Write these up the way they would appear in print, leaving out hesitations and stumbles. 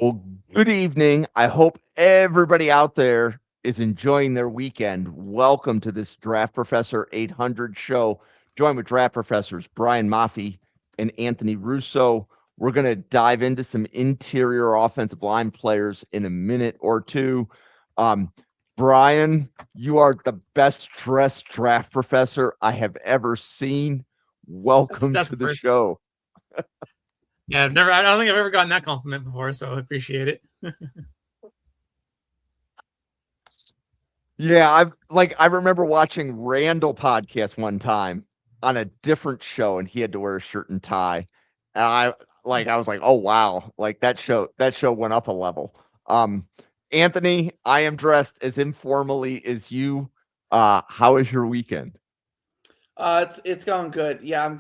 Well, good evening. I hope everybody out there is enjoying their weekend. Welcome to this Draft Professor 800 show. Joined with draft professors Brian Maafi and Anthony Russo. We're going to dive into some interior offensive line players in a minute or two. Brian, you are the best dressed draft professor I have ever seen. Welcome That's to the the first. show. Yeah, I've never. I don't think I've ever gotten that compliment before, so I appreciate it. Yeah, I remember watching Randall podcast one time on a different show and he had to wear a shirt and tie. And I was like, "Oh wow." Like that show went up a level. Um Anthony, I am dressed as informally as you. How is your weekend? It's going good. Yeah,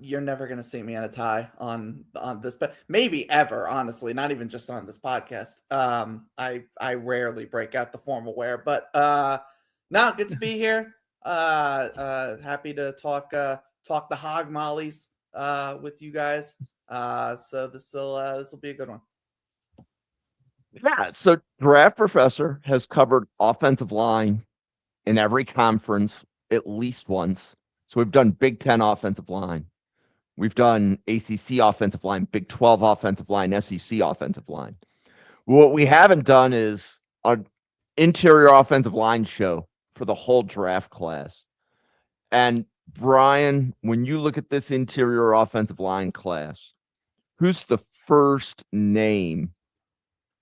you're never gonna see me in a tie on this, but maybe ever, honestly, not even just on this podcast. I rarely break out the formal wear, but no, good to be here. Happy to talk the hog mollies with you guys. So this will be a good one. Yeah, so Draft Professor has covered offensive line in every conference at least once. So we've done Big 10 offensive line. We've done ACC offensive line, Big 12 offensive line, SEC offensive line. What we haven't done is an interior offensive line show for the whole draft class. And Brian, when you look at this interior offensive line class, who's the first name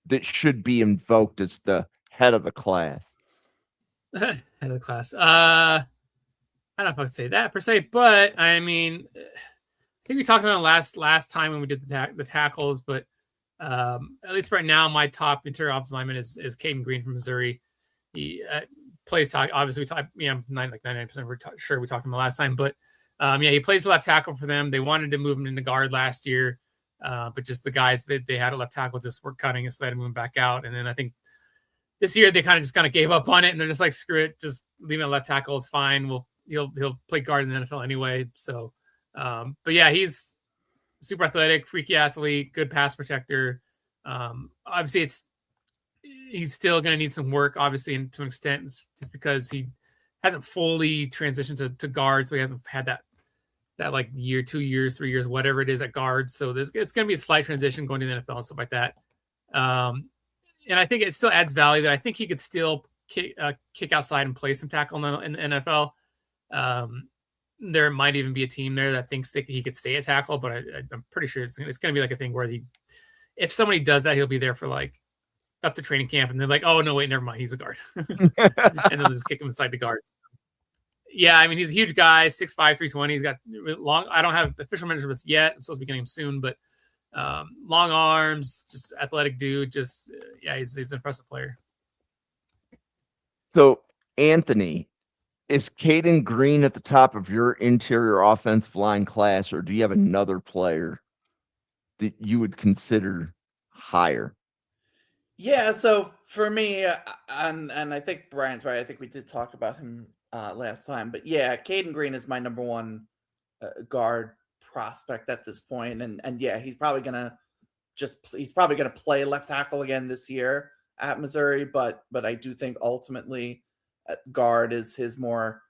that should be invoked as the head of the class? Head of the class. I don't know if I could say that per se, but I mean, I think we talked about it last time when we did the tackles. But at least right now, my top interior offensive lineman is Caden Green from Missouri. He plays obviously we talked. Yeah, 99% sure we talked about last time, but yeah, he plays left tackle for them. They wanted to move him into guard last year, but just the guys that they had at left tackle just were cutting instead of moving back out. And then I think this year they kind of gave up on it, and they're just like, screw it, just leave him at left tackle. It's fine. He'll play guard in the NFL anyway. So, but yeah, he's super athletic, freaky athlete, good pass protector. Obviously, he's still going to need some work, obviously, to an extent, just because he hasn't fully transitioned to guard, so he hasn't had that like year, 2 years, 3 years, whatever it is at guard. So it's going to be a slight transition going to the NFL and stuff like that. And I think it still adds value that I think he could still kick outside and play some tackle in the NFL. There might even be a team there that thinks that he could stay at tackle, but I'm pretty sure it's going to be like a thing where if somebody does that, he'll be there for like up to training camp, and they're like, "Oh no, wait, never mind, he's a guard," and they'll just kick him inside the guard. Yeah, I mean, he's a huge guy, 6'5", 320. He's got long. I don't have official measurements yet. I'm supposed to be getting him soon, but long arms, just athletic dude. Just yeah, he's an impressive player. So, Anthony, is Caden Green at the top of your interior offensive line class, or do you have another player that you would consider higher? Yeah, so for me, and I think Brian's right. I think we did talk about him last time, but yeah, Caden Green is my number one guard prospect at this point, and yeah, he's probably gonna play left tackle again this year at Missouri, but I do think ultimately guard is his more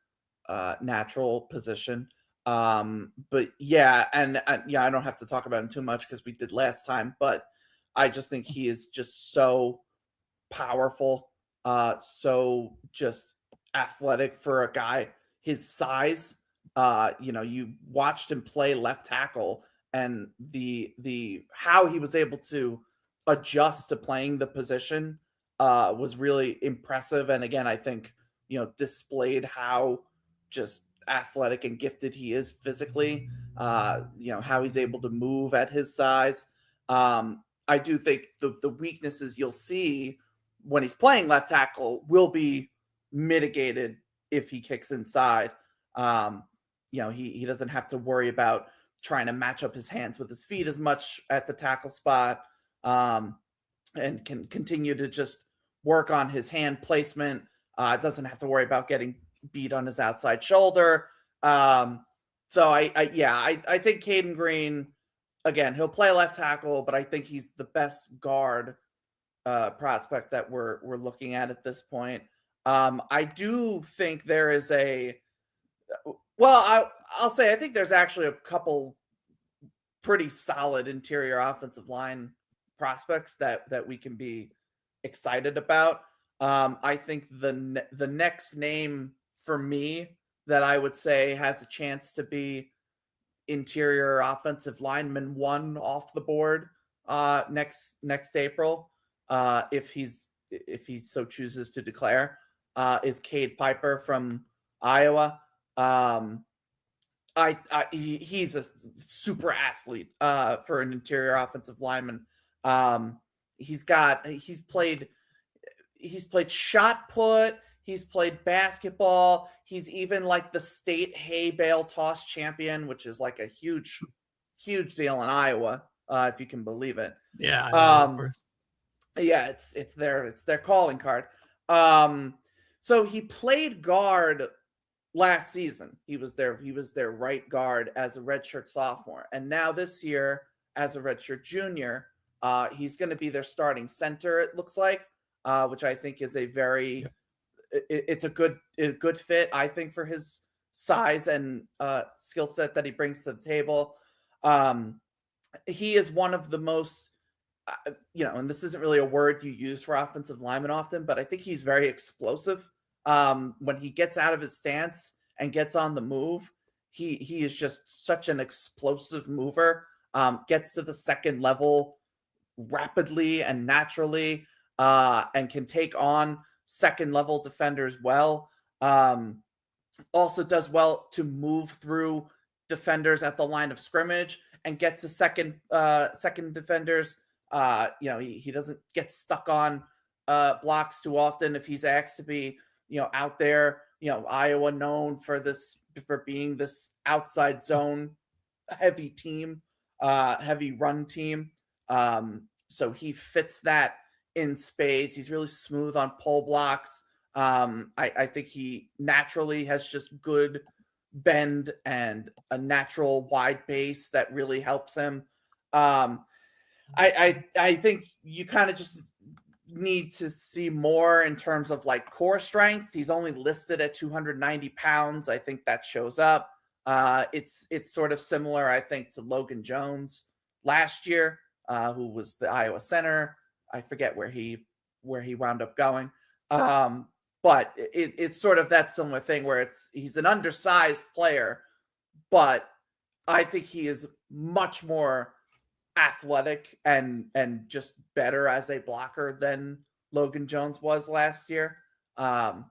natural position. But yeah, and yeah, I don't have to talk about him too much because we did last time, but I just think he is just so powerful, so just athletic for a guy his size. You watched him play left tackle, and the how he was able to adjust to playing the position was really impressive. And again, I think displayed how just athletic and gifted he is physically. How he's able to move at his size. I do think the weaknesses you'll see when he's playing left tackle will be mitigated if he kicks inside. He doesn't have to worry about trying to match up his hands with his feet as much at the tackle spot, and can continue to just work on his hand placement. Doesn't have to worry about getting beat on his outside shoulder. So I think Caden Green again, he'll play left tackle, but I think he's the best guard prospect that we're looking at this point. I do think there is I'll say I think there's actually a couple pretty solid interior offensive line prospects that we can be excited about. I think the next name for me that I would say has a chance to be interior offensive lineman one off the board next April, if he so chooses to declare, is Cade Piper from Iowa. He's a super athlete for an interior offensive lineman. He's played shot put. He's played basketball. He's even like the state hay bale toss champion, which is like a huge deal in Iowa, if you can believe it. Yeah, of course. Yeah, it's their calling card. So he played guard last season. He was their right guard as a redshirt sophomore, and now this year as a redshirt junior, he's going to be their starting center. It looks like, which I think is a very it's a good fit, I think, for his size and skill set that he brings to the table. He is one of the most, and this isn't really a word you use for offensive linemen often, but I think he's very explosive. When he gets out of his stance and gets on the move, he is just such an explosive mover. Gets to the second level rapidly and naturally, and can take on second level defenders well. Also does well to move through defenders at the line of scrimmage and get to second defenders. He doesn't get stuck on blocks too often if he's asked to be out there. Iowa known for being this outside zone heavy team, heavy run team. So he fits that in spades. He's really smooth on pull blocks. I think he naturally has just good bend and a natural wide base that really helps him. I think you kind of just need to see more in terms of like core strength. He's only listed at 290 pounds. I think that shows up. It's sort of similar, I think, to Logan Jones last year, who was the Iowa center. I forget where he wound up going. But it's sort of that similar thing where he's an undersized player, but I think he is much more athletic and just better as a blocker than Logan Jones was last year. So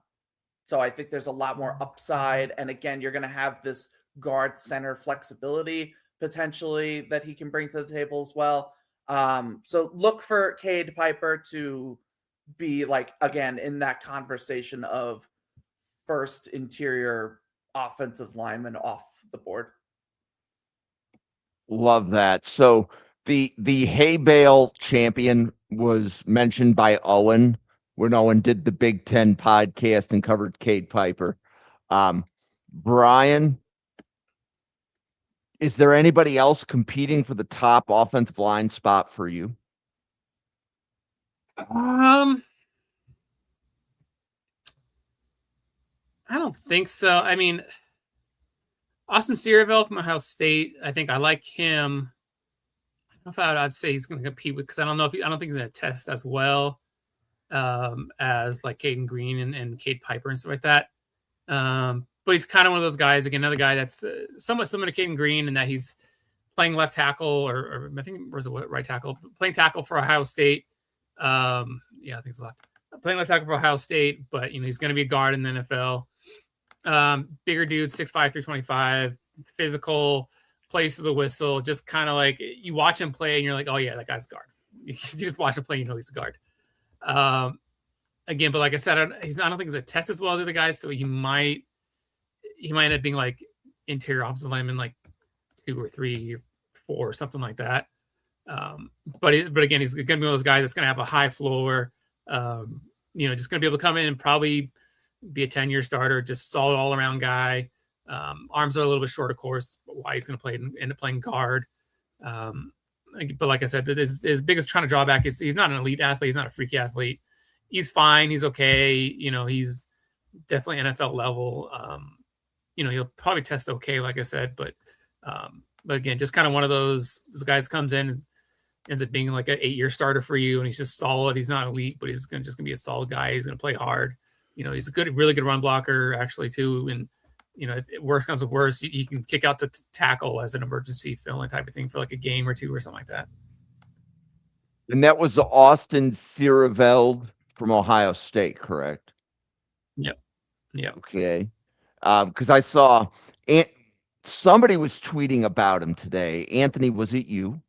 I think there's a lot more upside. And again, you're going to have this guard center flexibility potentially that he can bring to the table as well. So look for Cade Piper to be like, again, in that conversation of first interior offensive lineman off the board. Love that. So the hay bale champion was mentioned by Owen when Owen did the Big Ten podcast and covered Cade Piper. Brian, is there anybody else competing for the top offensive line spot for you? I don't think so. I mean, Austin Cerevel from Ohio State, I think I like him. I don't know if I'd say he's going to compete with, because I don't think he's going to test as well as like Caden Green and Cade Piper and stuff like that. But he's kind of one of those guys, again, another guy that's somewhat similar to Caden Green in that he's playing left tackle or I think was it right tackle, playing tackle for Ohio State. I think it's left. Playing left tackle for Ohio State, but he's going to be a guard in the NFL. Bigger dude, 6'5", 325, physical, plays to the whistle. Just kind of like you watch him play and you're like, oh yeah, that guy's guard. You just watch him play, he's a guard. Again, but like I said, I don't think he's a test as well as the other guys, so he might end up being like interior offensive lineman, like 2 or 3 or 4 or something like that. But again, he's going to be one of those guys that's going to have a high floor. Just going to be able to come in and probably be a 10-year starter, just solid all-around guy. Arms are a little bit short, of course, but why he's going to end up playing guard. but like I said, his biggest trying to drawback is he's not an elite athlete. He's not a freak athlete. He's fine. He's okay. He's definitely NFL level. He'll probably test okay, like I said, but again, just kind of one of those guys comes in and ends up being like an 8-year starter for you, and he's just solid. He's not elite, but he's just gonna be a solid guy. He's gonna play hard. He's a really good run blocker actually too, and if worse comes to worse, he can kick out to tackle as an emergency fill-in type of thing for like a game or two or something like that. And that was Austin Siereveld from Ohio State, correct? Yep. Okay. Because I saw somebody was tweeting about him today. Anthony, was it you?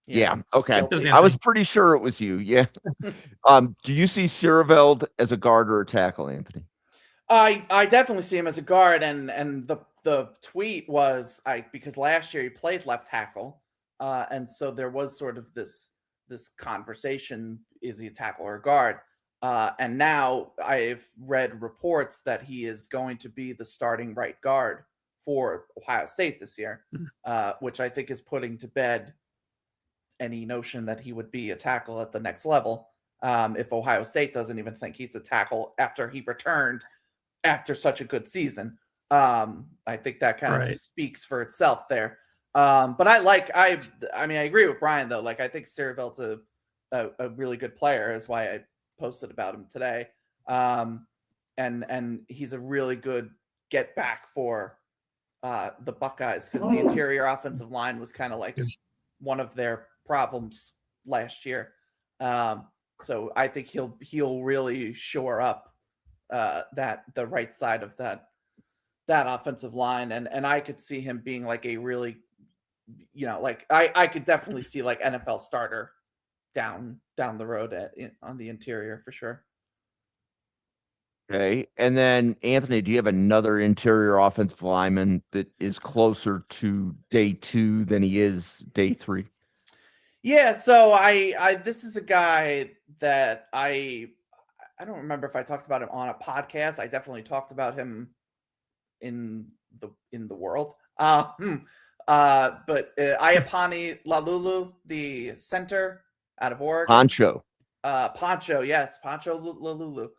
Yeah. Okay. I was pretty sure it was you. Yeah. Do you see Siereveld as a guard or a tackle, Anthony? I definitely see him as a guard, and the tweet was because last year he played left tackle, and so there was sort of this conversation: is he a tackle or a guard? And now I've read reports that he is going to be the starting right guard for Ohio State this year, which I think is putting to bed any notion that he would be a tackle at the next level. If Ohio State doesn't even think he's a tackle after he returned after such a good season. I think that kind of speaks for itself there. But I agree with Brian though. Like I think Sierveld's a really good player. Is why I posted about him today. And he's a really good get back for the Buckeyes, because the interior offensive line was kind of like one of their problems last year. So I think he'll really shore up the right side of that offensive line, and I could see him being like a really, I could definitely see like NFL starter down the road on the interior for sure. Okay. And then Anthony, do you have another interior offensive lineman that is closer to day 2 than he is day 3? Yeah, so I this is a guy that I don't remember if I talked about him on a podcast. I definitely talked about him in the world. But Iapani Lalulu, the center out of Oregon. Poncho, yes, Poncho Lalulu.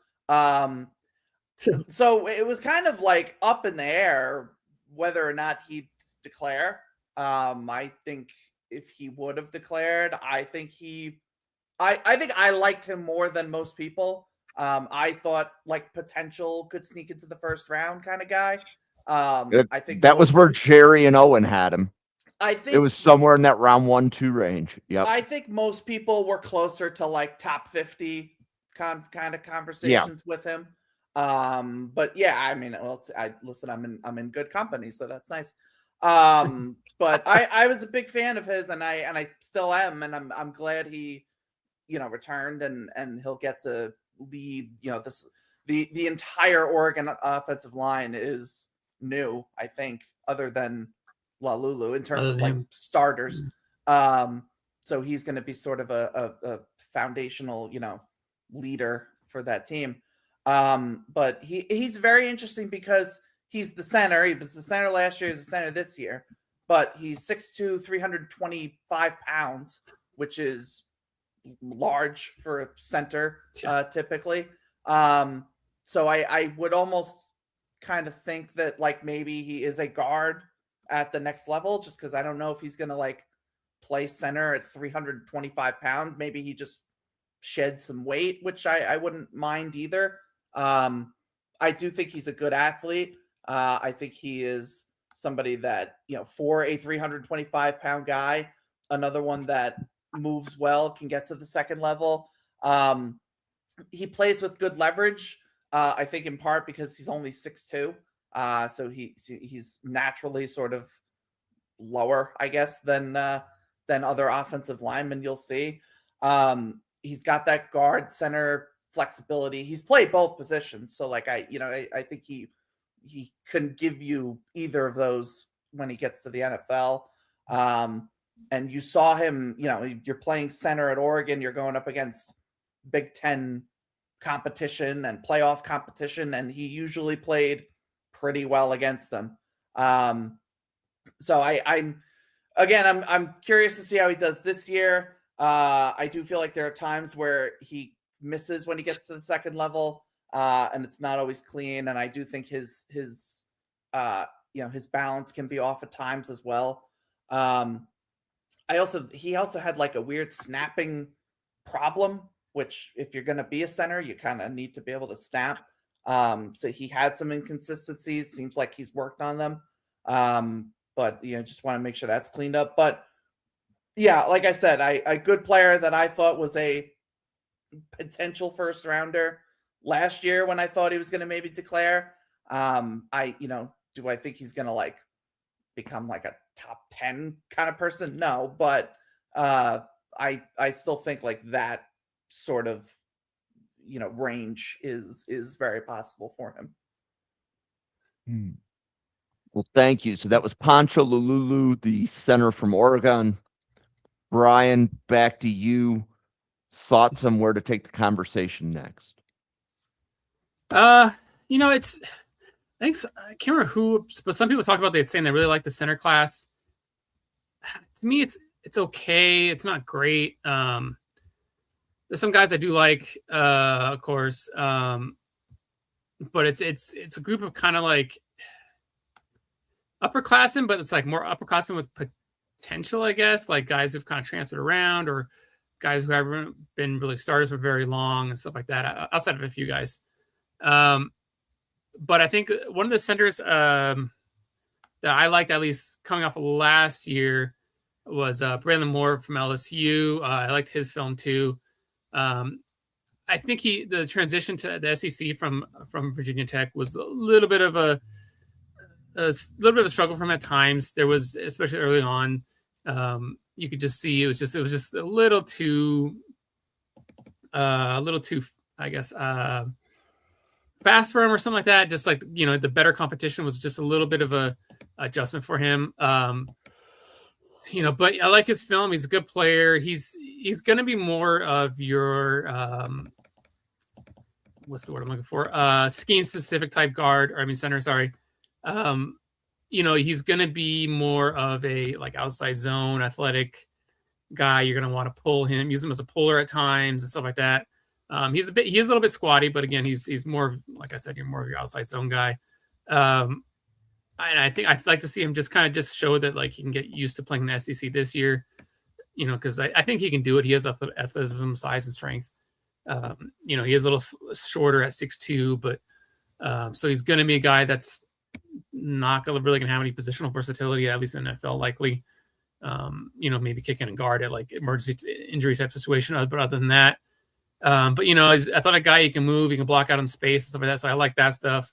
So it was kind of like up in the air whether or not he'd declare. I think if he would have declared, I think I liked him more than most people. I thought like potential could sneak into the first round kind of guy. I think that was where Jerry and Owen had him. I think it was somewhere in that round 1-2 range. Yep. I think most people were closer to like top 50 kind of conversations with him. But yeah, I mean, I'm in good company, so that's nice. But I was a big fan of his, and I still am, and I'm glad he, returned, and he'll get to lead. The entire Oregon offensive line is new, I think, other than Lalulu in terms of like starters. So he's going to be sort of a foundational, leader for that team. But he's very interesting because he's the center. He was the center last year. He's the center this year. But he's 6'2", 325 pounds, which is large for a center, typically. So I would almost kind of think that like maybe he is a guard at the next level, just because I don't know if he's going to like play center at 325 pounds. Maybe he just shed some weight, which I wouldn't mind either. I do think he's a good athlete. I think he is somebody that, for a 325 pound guy, another one that moves well, can get to the second level. He plays with good leverage. I think in part because he's only 6'2". So he's naturally sort of lower, I guess, than other offensive linemen you'll see. He's got that guard center flexibility. He's played both positions. So like I think he can give you either of those when he gets to the NFL. And you saw him, you're playing center at Oregon, you're going up against Big Ten competition and playoff competition, and he usually played pretty well against them. So again, I'm curious to see how he does this year. I do feel like there are times where he misses when he gets to the second level, and it's not always clean. And I do think his his balance can be off at times as well. He also had like a weird snapping problem, which if you're going to be a center, you kind of need to be able to snap. So he had some inconsistencies. Seems like he's worked on them. But just want to make sure that's cleaned up. But yeah, like I said, a good player that I thought was a potential first rounder last year when I thought he was going to maybe declare. Do I think he's going to like become like a top 10 kind of person? No, but I still think like that sort of range is very possible for him. Well, thank you. So that was Pancho Lululu, the center from Oregon. Brian, back to you. Thoughts on where to take the conversation next? I can't remember who, but some people talk about saying they really like the center class. To me, it's okay. It's not great. There's some guys I do like, of course, but it's a group of kind of like upperclassmen, but it's like more upperclassmen with potential, I guess, like guys who've kind of transferred around or guys who haven't been really starters for very long and stuff like that, outside of a few guys. But I think one of the centers that I liked, at least coming off of last year, was Braylon Moore from LSU. I liked his film too. I think the transition to the SEC from Virginia Tech was a little bit of a struggle for him at times. There was, especially early on, you could just see it was just a little too, I guess, fast for him or something like that. Just like, the better competition was just a little bit of a adjustment for him. But I like his film. He's a good player. He's going to be more of your, what's the word I'm looking for? Scheme specific type guard, center. Sorry. He's going to be more of a like outside zone athletic guy. You're going to want to pull him, use him as a puller at times and stuff like that. He is a little bit squatty, but again, he's more of, like I said, you're more of your outside zone guy. And I think I'd like to see him just show that like he can get used to playing in the SEC this year, because I think he can do it. He has athleticism, size, and strength. He is a little shorter at 6'2", but so he's going to be a guy that's not really going to have any positional versatility, at least in NFL, likely. Maybe kicking a guard at like emergency injury type situation, but other than that. But I thought a guy he can move, he can block out in space and stuff like that. So I like that stuff.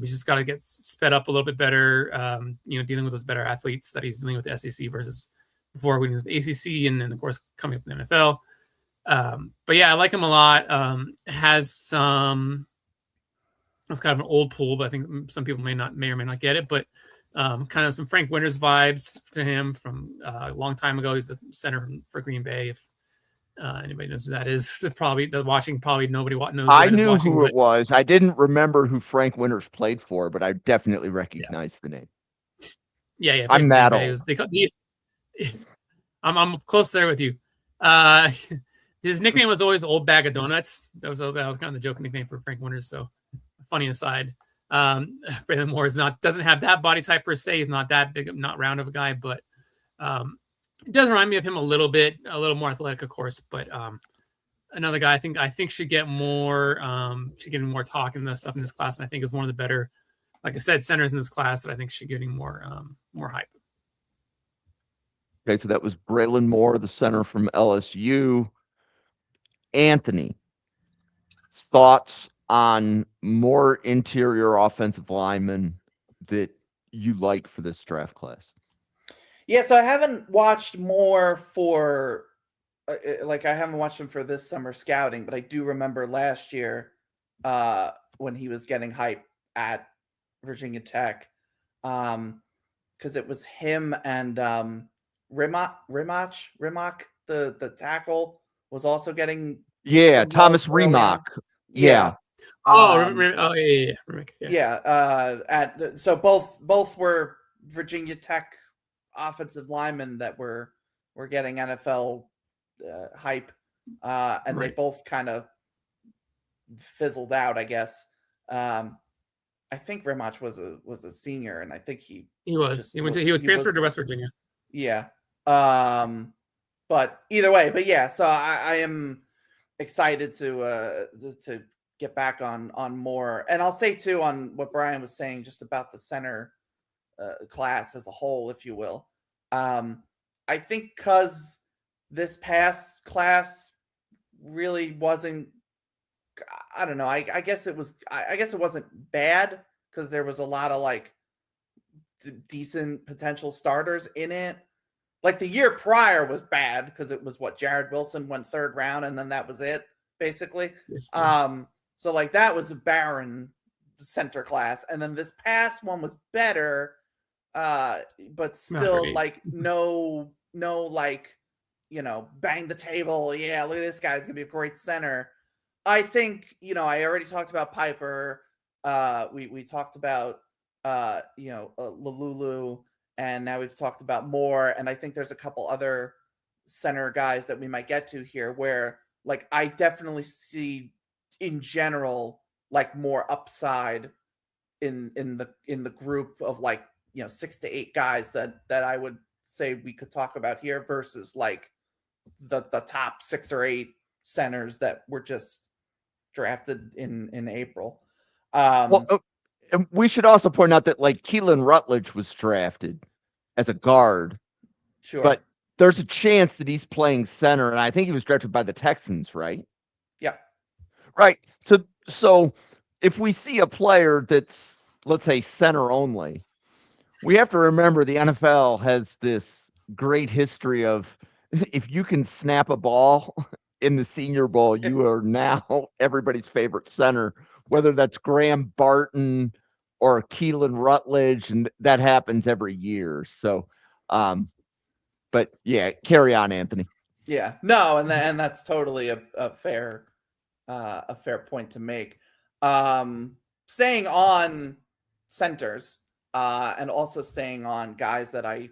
He's just got to get sped up a little bit better. Dealing with those better athletes that he's dealing with the SEC versus before when he was the ACC, and then of course coming up in the NFL. But yeah, I like him a lot. Has some, it's kind of an old pool, but I think some people may or may not get it. But kind of some Frank Winters vibes to him from a long time ago. He's a center for Green Bay. If anybody knows who that is, probably nobody knows. I knew who it was. I didn't remember who Frank Winters played for, but I definitely recognized the name. Yeah. I'm that old. I'm close there with you. His nickname was always Old Bag of Donuts. That was kind of the joke nickname for Frank Winters. So funny aside, Braylon Moore doesn't have that body type per se. He's not that big, not round of a guy, but it does remind me of him a little more athletic, of course. But another guy I think should get more talk and stuff in this class, and I think is one of the better, like I said, centers in this class that I think should get more hype. Okay, so that was Braylon Moore, the center from LSU. Anthony, thoughts on more interior offensive linemen that you like for this draft class? Yeah, so I haven't watched more for, I haven't watched him for this summer scouting, but I do remember last year when he was getting hype at Virginia Tech, because it was him and Rimac, the tackle, was also getting. Yeah, Thomas Rimac. Yeah. So both were Virginia Tech offensive linemen that were getting NFL hype, and they both kind of fizzled out, I guess. I think Rimach was a senior, and I think he was transferred to West Virginia. Yeah. But either way, so I am excited to get back on more. And I'll say too, on what Brian was saying just about the center class as a whole, if you will. I think because this past class really wasn't, I don't know. I guess it wasn't bad because there was a lot of like decent potential starters in it. Like the year prior was bad because it was Jared Wilson went third round and then that was it basically. Yes, so like that was a barren center class, and then this past one was better, but still like no like, you know, bang the table. Yeah, look at this guy's gonna be a great center. I think, you know, I already talked about Piper. We talked about Lalulu, and now we've talked about Moore, and I think there's a couple other center guys that we might get to here where like I definitely see in general like more upside in the group of like, you know, 6 to 8 guys that I would say we could talk about here versus like the top 6 or 8 centers that were just drafted in April. We should also point out that like Keelan Rutledge was drafted as a guard. Sure. But there's a chance that he's playing center, and I think he was drafted by the Texans, right? Yeah. Right. So if we see a player that's, let's say, center only, we have to remember the NFL has this great history of if you can snap a ball in the Senior Bowl, you are now everybody's favorite center, whether that's Graham Barton or Keelan Rutledge, and that happens every year. So, but yeah, carry on, Anthony. Yeah, no, and that's totally a fair point to make. Staying on centers, and also staying on guys that I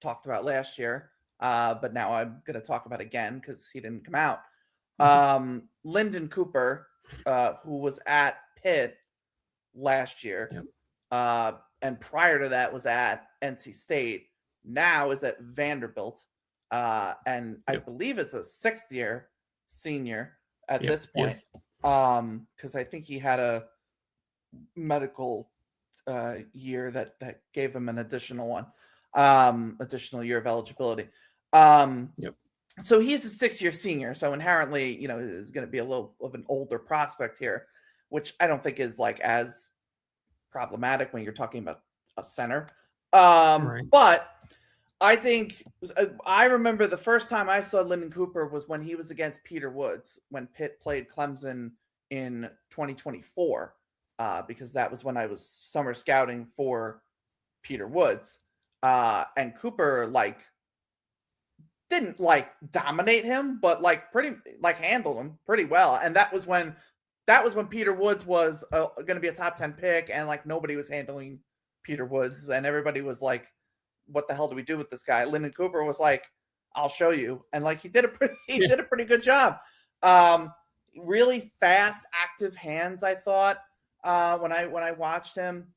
talked about last year, but now I'm going to talk about again because he didn't come out. Lyndon Cooper, who was at Pitt last year, and prior to that was at NC State, now is at Vanderbilt, and I believe is a 6th year senior at this point, because I think he had a medical year that gave him an additional one, additional year of eligibility. So he's a 6-year senior, so inherently, you know, is going to be a little of an older prospect here, which I don't think is like as problematic when you're talking about a center. But I think I remember the first time I saw Lyndon Cooper was when he was against Peter Woods when Pitt played Clemson in 2024, because that was when I was summer scouting for Peter Woods, and Cooper like didn't like dominate him, but like pretty like handled him pretty well. And that was when Peter Woods was going to be a top 10 pick, and like nobody was handling Peter Woods, and everybody was like, what the hell do we do with this guy? Lyndon Cooper was like, I'll show you. And like he did a pretty good job. Really fast, active hands, I thought, when I watched him.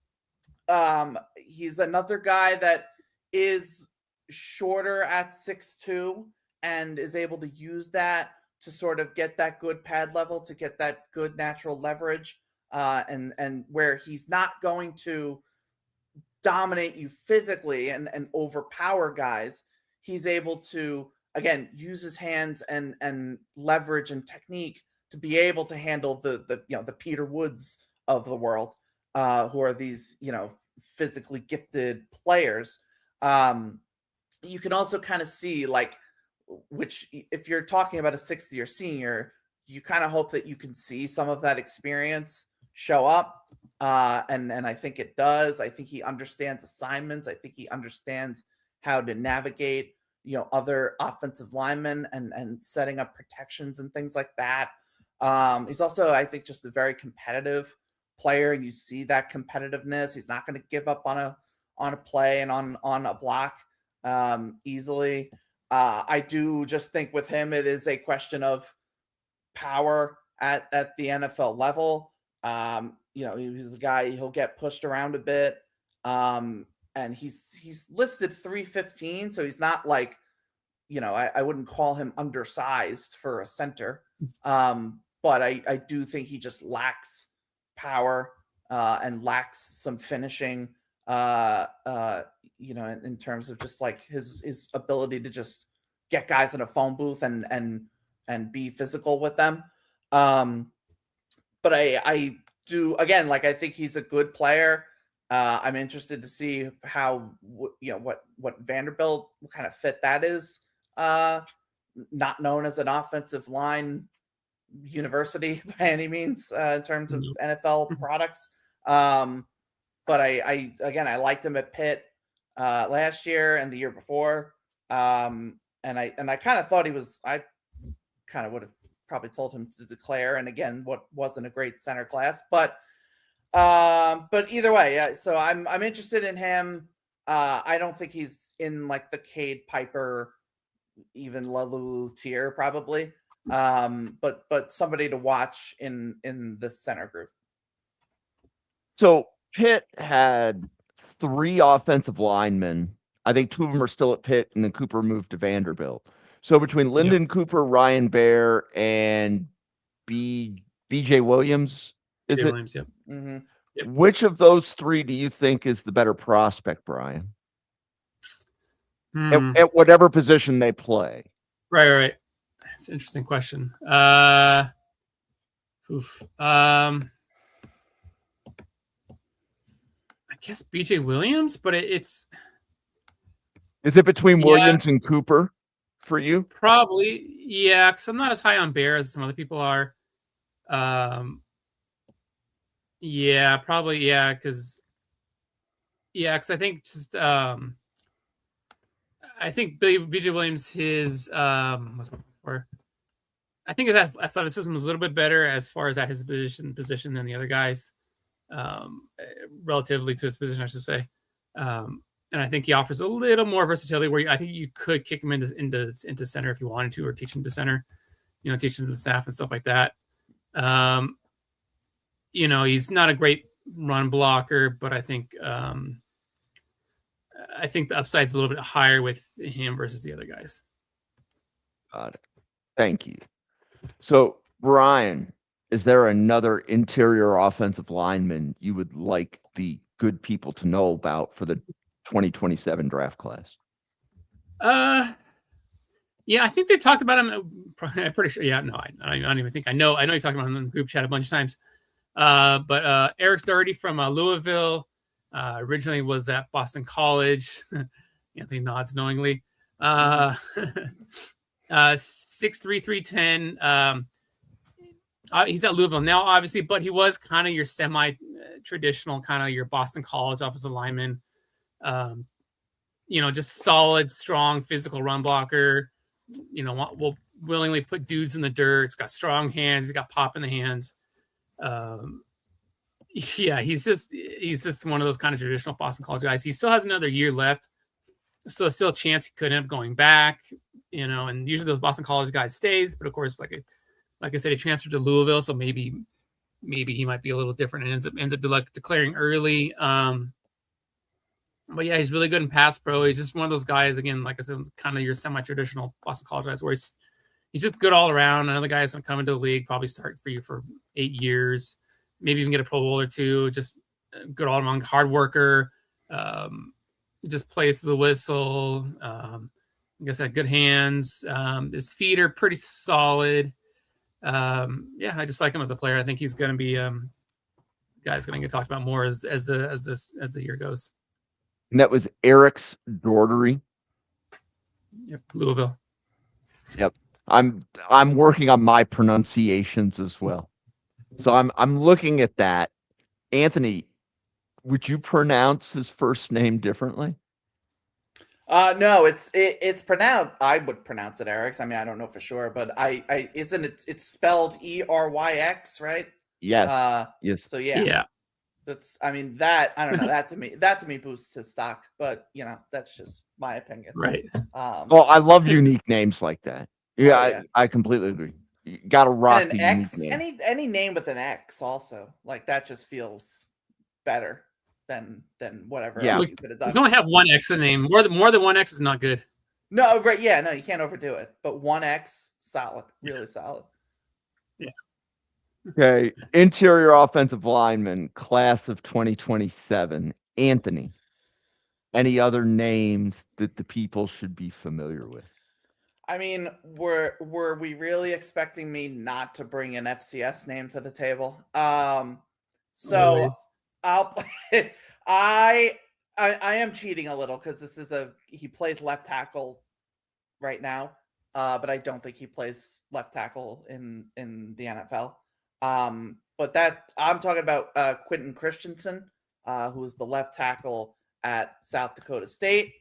He's another guy that is shorter at 6'2" and is able to use that to sort of get that good pad level, to get that good natural leverage, and where he's not going to dominate you physically and overpower guys. He's able to, again, use his hands and leverage and technique to be able to handle the Peter Woods of the world, who are these, you know, physically gifted players. You can also kind of see, like, which if you're talking about a 6th year senior, you kind of hope that you can see some of that experience show up. And I think it does. I think he understands assignments. I think he understands how to navigate, you know, other offensive linemen and setting up protections and things like that. He's also, I think, just a very competitive player. You see that competitiveness. He's not going to give up on a play and on a block. easily. I do just think with him, it is a question of power at the NFL level. He's a guy, he'll get pushed around a bit. And he's listed 315, so he's not like, I wouldn't call him undersized for a center. But I do think he just lacks power and lacks some finishing, in terms of just like his ability to just get guys in a phone booth and be physical with them. But I do, again, like, I think he's a good player. I'm interested to see how, what Vanderbilt, what kind of fit that is. Not known as an offensive line university by any means in terms of NFL products. But I liked him at Pitt last year and the year before. And I kind of thought I kind of would have probably told him to declare. And again, what wasn't a great center class, but either way, yeah. So I'm interested in him. I don't think he's in like the Cade Piper, even Lalu tier probably. But somebody to watch in the center group. So Pitt had 3 offensive linemen. I think 2 of them are still at Pitt, and then Cooper moved to Vanderbilt. So between Lyndon Cooper, Ryan Baer, and BJ Williams, is it? Williams, yep. Mm-hmm. Yep. Which of those 3 do you think is the better prospect, Brian? At whatever position they play. Right. That's an interesting question. I guess BJ Williams, but it's. Is it between Williams and Cooper for you? Probably, yeah, because I'm not as high on Bear as some other people are. Yeah, probably, yeah, because I think just I think BJ Williams, his what's it for? I think his athleticism was a little bit better as far as at his position than the other guys, relatively to his position, I should say. And I think he offers a little more versatility where I think you could kick him into center if you wanted to, or teach him to center, teach him the staff and stuff like that. He's not a great run blocker, but I think the upside's a little bit higher with him versus the other guys. Got it. Thank you. So, Brian, is there another interior offensive lineman you would like the good people to know about for the 2027 draft class? Yeah, I think we've talked about him. I'm pretty sure. Yeah, no, I don't even think I know. I know you talked about him in the group chat a bunch of times. But Eric Doherty from Louisville, originally was at Boston College. Anthony nods knowingly. 6'3", 310. He's at Louisville now, obviously, but he was kind of your semi-traditional, kind of your Boston College offensive lineman. Just solid, strong, physical run blocker. Will willingly put dudes in the dirt. He's got strong hands. He's got pop in the hands. He's just one of those kind of traditional Boston College guys. He still has another year left, so still a chance he could end up going back. And usually those Boston College guys stays, but of course, like I said, he transferred to Louisville, so maybe he might be a little different and ends up like declaring early. But yeah, he's really good in pass pro. He's just one of those guys, again, like I said, kind of your semi-traditional Boston College guys, where he's just good all around. Another guy that's coming to the league, probably start for you for 8 years, maybe even get a Pro Bowl or 2. Just good all around, hard worker. Just plays through the whistle. I guess had good hands. His feet are pretty solid. I just like him as a player. I think he's going to be guy's going to get talked about more as the year goes. And that was Eric's Doherty. Yep, Louisville. Yep. I'm working on my pronunciations as well. So I'm looking at that. Anthony, would you pronounce his first name differently? No, it's pronounced. I would pronounce it Eric's. I mean, I don't know for sure, but it's spelled ERYX, right? Yes. Yes. So yeah. I don't know. That to me boosts his stock, but that's just my opinion. Right. Well, I love unique names like that. Yeah, yeah. I completely agree. You got to rock And the an unique X, name. any name with an X also, like that just feels better than whatever Yeah. else Look, you could have you done. can only have one X in the name. More than one X is not good. No, right? Yeah, no, you can't overdo it. But one X, solid, really solid. Yeah. Okay, interior offensive lineman, class of 2027, Anthony. Any other names that the people should be familiar with? I mean, were we really expecting me not to bring an FCS name to the table? So Always. I'll I am cheating a little because he plays left tackle right now, but I don't think he plays left tackle in the NFL. But that I'm talking about Quentin Christensen, who is the left tackle at South Dakota State.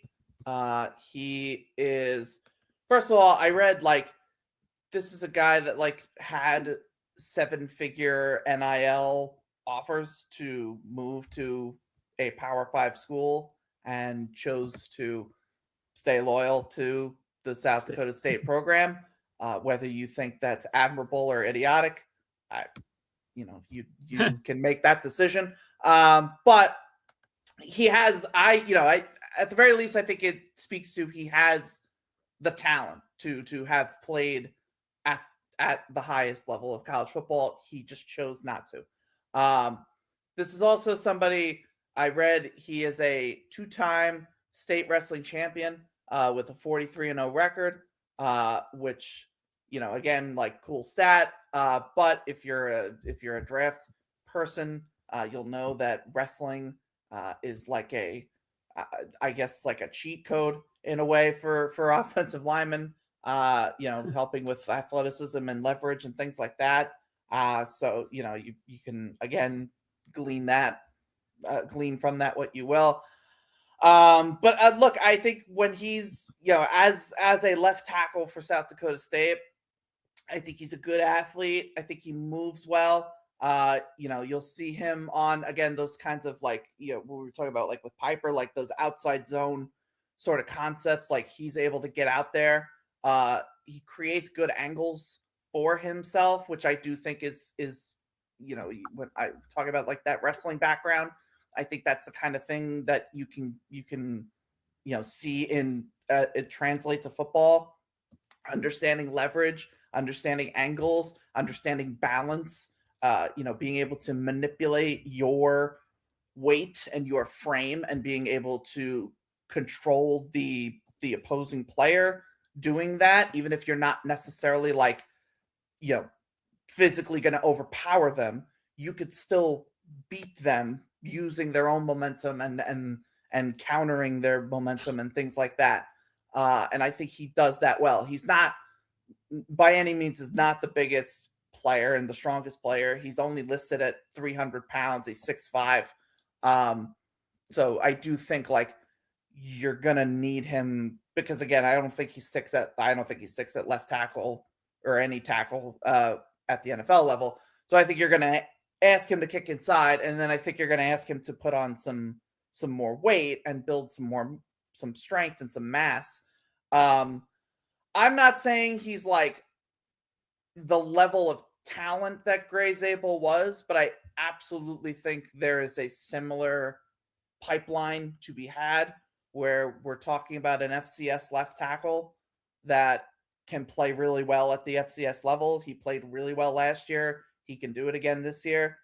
He is, first of all, I read this is a guy that had 7-figure NIL offers to move to a Power 5 school and chose to stay loyal to the South Dakota State program. Whether you think that's admirable or idiotic, you can make that decision. But he has, I at the very least, I think it speaks to he has the talent to have played at the highest level of college football. He just chose not to. This is also somebody I read. He is a 2-time state wrestling champion with a 43-0 record, which again, cool stat. But if you're a draft person, you'll know that wrestling is I guess a cheat code in a way for offensive linemen. Helping with athleticism and leverage and things like that. So you can again glean from that what you will. But look, I think when he's as a left tackle for South Dakota State, I think he's a good athlete. I think he moves well. You'll see him on again those kinds of what we were talking about with Piper, those outside zone sort of concepts. He's able to get out there. He creates good angles for himself, which I do think is when I talk about that wrestling background, I think that's the kind of thing that you can see in it translate to football. Understanding leverage, understanding angles, understanding balance, being able to manipulate your weight and your frame and being able to control the opposing player doing that, even if you're not necessarily physically going to overpower them, you could still beat them using their own momentum and countering their momentum and things like that. And I think he does that well. He's not by any means is not the biggest player and the strongest player. He's only listed at 300 pounds. He's 6'5". So I do think you're gonna need him because again, I don't think he's six at left tackle or any tackle at the NFL level. So I think you're gonna ask him to kick inside, and then I think you're gonna ask him to put on some more weight and build some strength and some mass. I'm not saying he's the level of talent that Gray Zabel was, but I absolutely think there is a similar pipeline to be had where we're talking about an FCS left tackle that can play really well at the FCS level. He played really well last year. He can do it again this year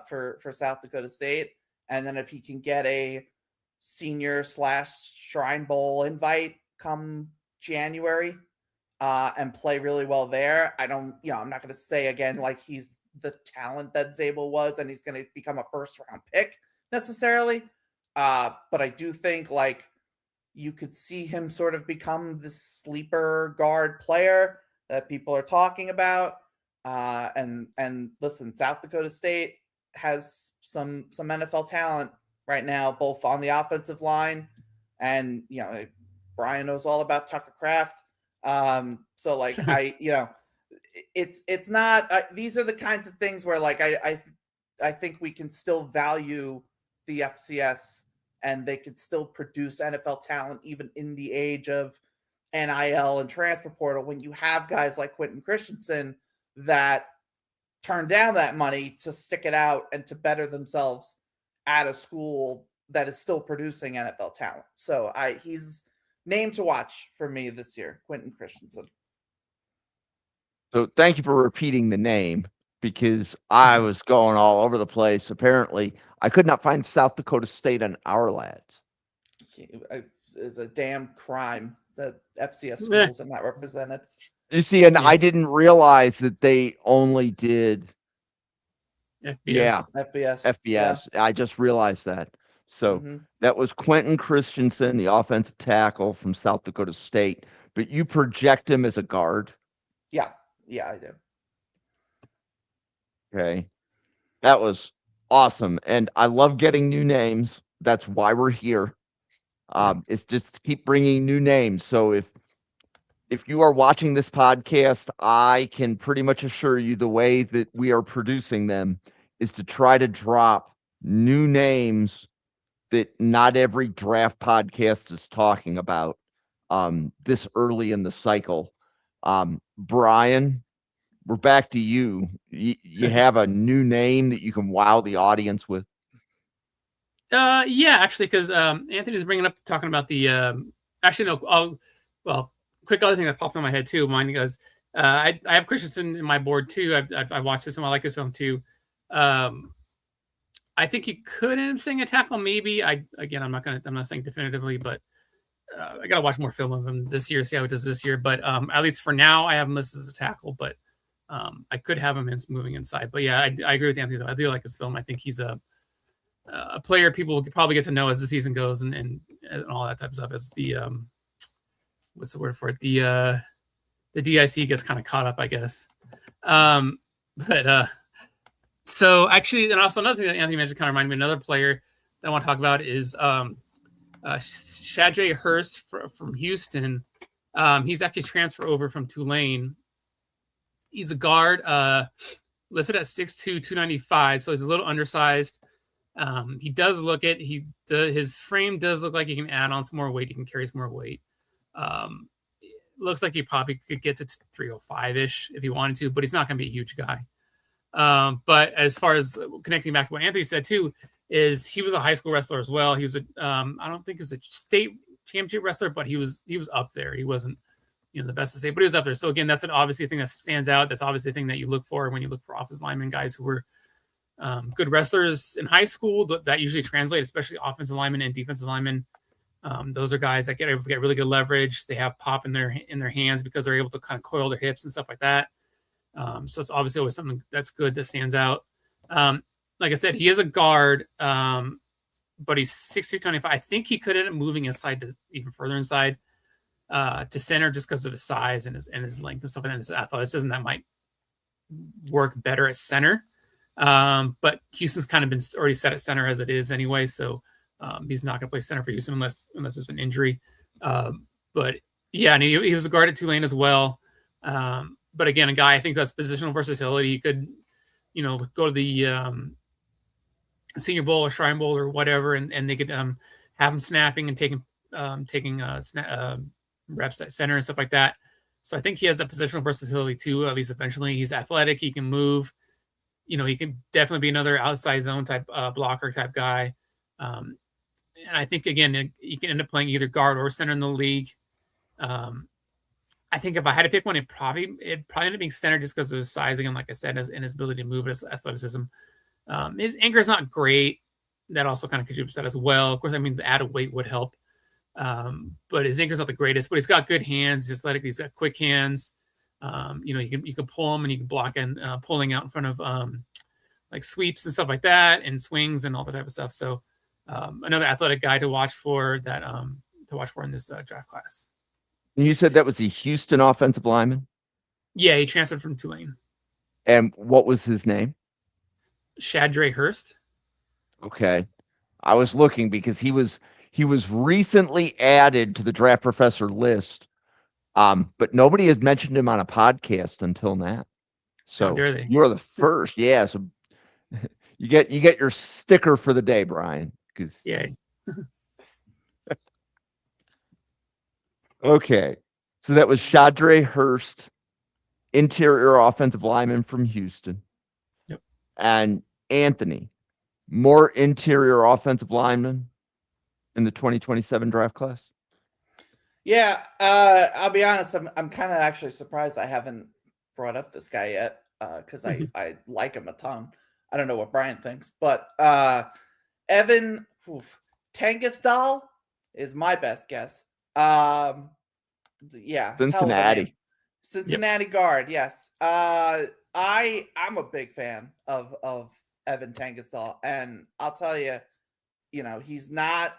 for South Dakota State. And then if he can get a senior / Shrine Bowl invite come January and play really well there, I'm not going to say again he's the talent that Zabel was and he's going to become a first-round pick necessarily. But I do think you could see him sort of become the sleeper guard player that people are talking about. And listen, South Dakota State has some NFL talent right now, both on the offensive line and Brian knows all about Tucker Kraft. So it's not these are the kinds of things where I think we can still value the FCS and they could still produce NFL talent even in the age of NIL and transfer portal when you have guys like Quentin Christensen that turn down that money to stick it out and to better themselves at a school that is still producing NFL talent. So he's name to watch for me this year, Quentin Christensen. So thank you for repeating the name because I was going all over the place. Apparently, I could not find South Dakota State on our lads. It's a damn crime that FCS schools are not represented. You see, and I didn't realize that they only did FBS. Yeah, FBS. Yeah. I just realized that. So that was Quentin Christensen, the offensive tackle from South Dakota State. But you project him as a guard. Yeah, I do. Okay. That was awesome. And I love getting new names. That's why we're here. It's just to keep bringing new names. So if you are watching this podcast, I can pretty much assure you the way that we are producing them is to try to drop new names that not every draft podcast is talking about this early in the cycle. Brian, we're back to you. You have a new name that you can wow the audience with? Yeah, actually, because Anthony's bringing up talking about the quick other thing that popped in my head too. Mine goes, I have Christensen in my board too. I watched this film. I like this film too. I think he could end up saying a tackle. Maybe I'm not saying definitively, but I gotta watch more film of him this year, see how it does this year. But at least for now, I have him listed as a tackle. But I could have him moving inside. But yeah, I agree with Anthony though. I do like his film. I think he's a player people could probably get to know as the season goes and all that type of stuff. As the what's the word for it? The DIC gets kind of caught up, I guess. So actually, and also another thing that Anthony mentioned kind of reminded me of another player that I want to talk about is Shadray Hurst from Houston. He's actually transferred over from Tulane. He's a guard, listed at 6'2", 295, so he's a little undersized. He does look it. His frame does look like he can add on some more weight. He can carry some more weight. Looks like he probably could get to 305-ish if he wanted to, but he's not going to be a huge guy. But as far as connecting back to what Anthony said too, is he was a high school wrestler as well. He was I don't think he was a state championship wrestler, but he was up there. He wasn't, the best to say, but he was up there. So again, that's obviously a thing that stands out. That's obviously a thing that you look for when you look for offensive linemen, guys who were good wrestlers in high school. That usually translates, especially offensive linemen and defensive linemen. Those are guys that get able to get really good leverage. They have pop in their hands because they're able to kind of coil their hips and stuff like that. So it's obviously always something that's good that stands out. Like I said, he is a guard, but he's 6'2", 295. I think he could end up moving inside to even further inside to center just because of his size and his length and stuff like that. His athleticism that might work better at center. But Houston's kind of been already set at center as it is anyway, so he's not going to play center for Houston unless there's an injury. But yeah, and he was a guard at Tulane as well. But again, a guy I think who has positional versatility. He could, go to the Senior Bowl or Shrine Bowl or whatever, and they could have him snapping and taking reps at center and stuff like that. So I think he has that positional versatility too. At least eventually, he's athletic. He can move. He can definitely be another outside zone type blocker type guy. And I think again, he can end up playing either guard or center in the league. I think if I had to pick one, it'd probably end up being center just because of his size again, like I said, and his ability to move, his athleticism. His anchor is not great. That also kind of contributes to that as well. Of course, the added weight would help. But his anchor's not the greatest, but he's got good hands. He's athletic. He's got quick hands. You can pull him and you can block and pulling out in front of like sweeps and stuff like that and swings and all that type of stuff. So another athletic guy to watch for that in this draft class. You said that was the Houston offensive lineman? Yeah, he transferred from Tulane. And what was his name? Shadray Hurst. Okay. I was looking because he was recently added to the Draft Professor list. But nobody has mentioned him on a podcast until now. So you're the first. Yeah. So You get your sticker for the day, Brian. Because Yeah. okay, so that was Shadre Hurst, interior offensive lineman from Houston. Yep. And Anthony, more interior offensive lineman in the 2027 draft class. Yeah, I'll be honest. I'm kind of actually surprised I haven't brought up this guy yet because I like him a ton. I don't know what Brian thinks, but Evan Tangasdal is my best guess. Yeah, hell of a name. Cincinnati guard. Yes. I'm a big fan of Evan Tangasdal, and I'll tell you, he's not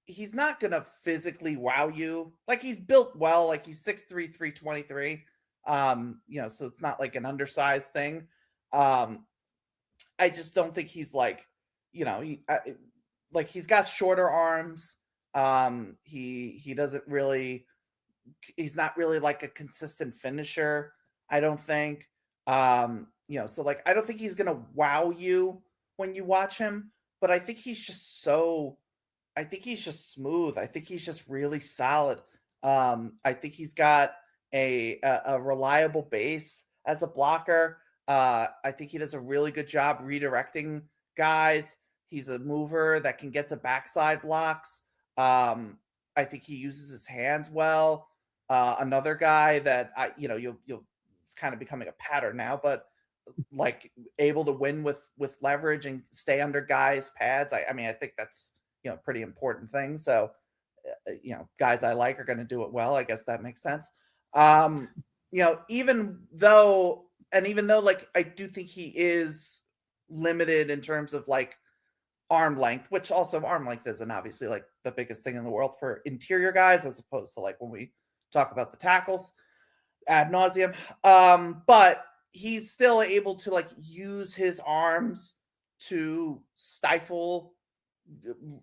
he's not gonna physically wow you. Like, he's built well, like he's 6'3", 323. So it's not like an undersized thing. I just don't think he's like, he's got shorter arms. He doesn't really, he's not really like a consistent finisher, I don't think. So like I don't think he's gonna wow you when you watch him, but I think he's just smooth. I think he's just really solid. I think he's got a reliable base as a blocker. I think he does a really good job redirecting guys. He's a mover that can get to backside blocks. I think he uses his hands well. Another guy that it's kind of becoming a pattern now, but like able to win with leverage and stay under guys' pads. I think that's pretty important thing. So guys I like are going to do it well. I guess that makes sense. Even though like I do think he is limited in terms of like arm length, which also arm length isn't obviously like the biggest thing in the world for interior guys, as opposed to like when we talk about the tackles ad nauseum. But he's still able to like use his arms to stifle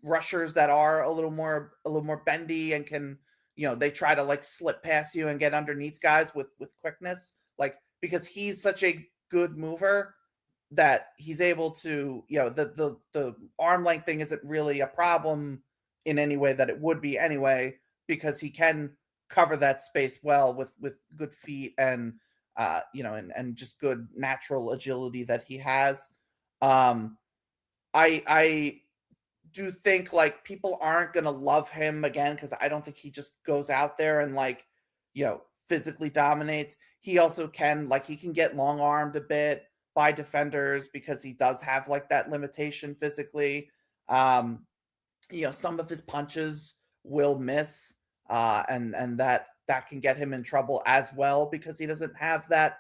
rushers that are a little more bendy and can, they try to like slip past you and get underneath guys with quickness, like, because he's such a good mover that he's able to, the arm length thing isn't really a problem in any way that it would be anyway, because he can cover that space well with good feet and and just good natural agility that he has. I do think like people aren't gonna love him again because I don't think he just goes out there and like physically dominates. He also can he can get long armed a bit by defenders because he does have like that limitation physically. Some of his punches will miss, and that can get him in trouble as well because he doesn't have that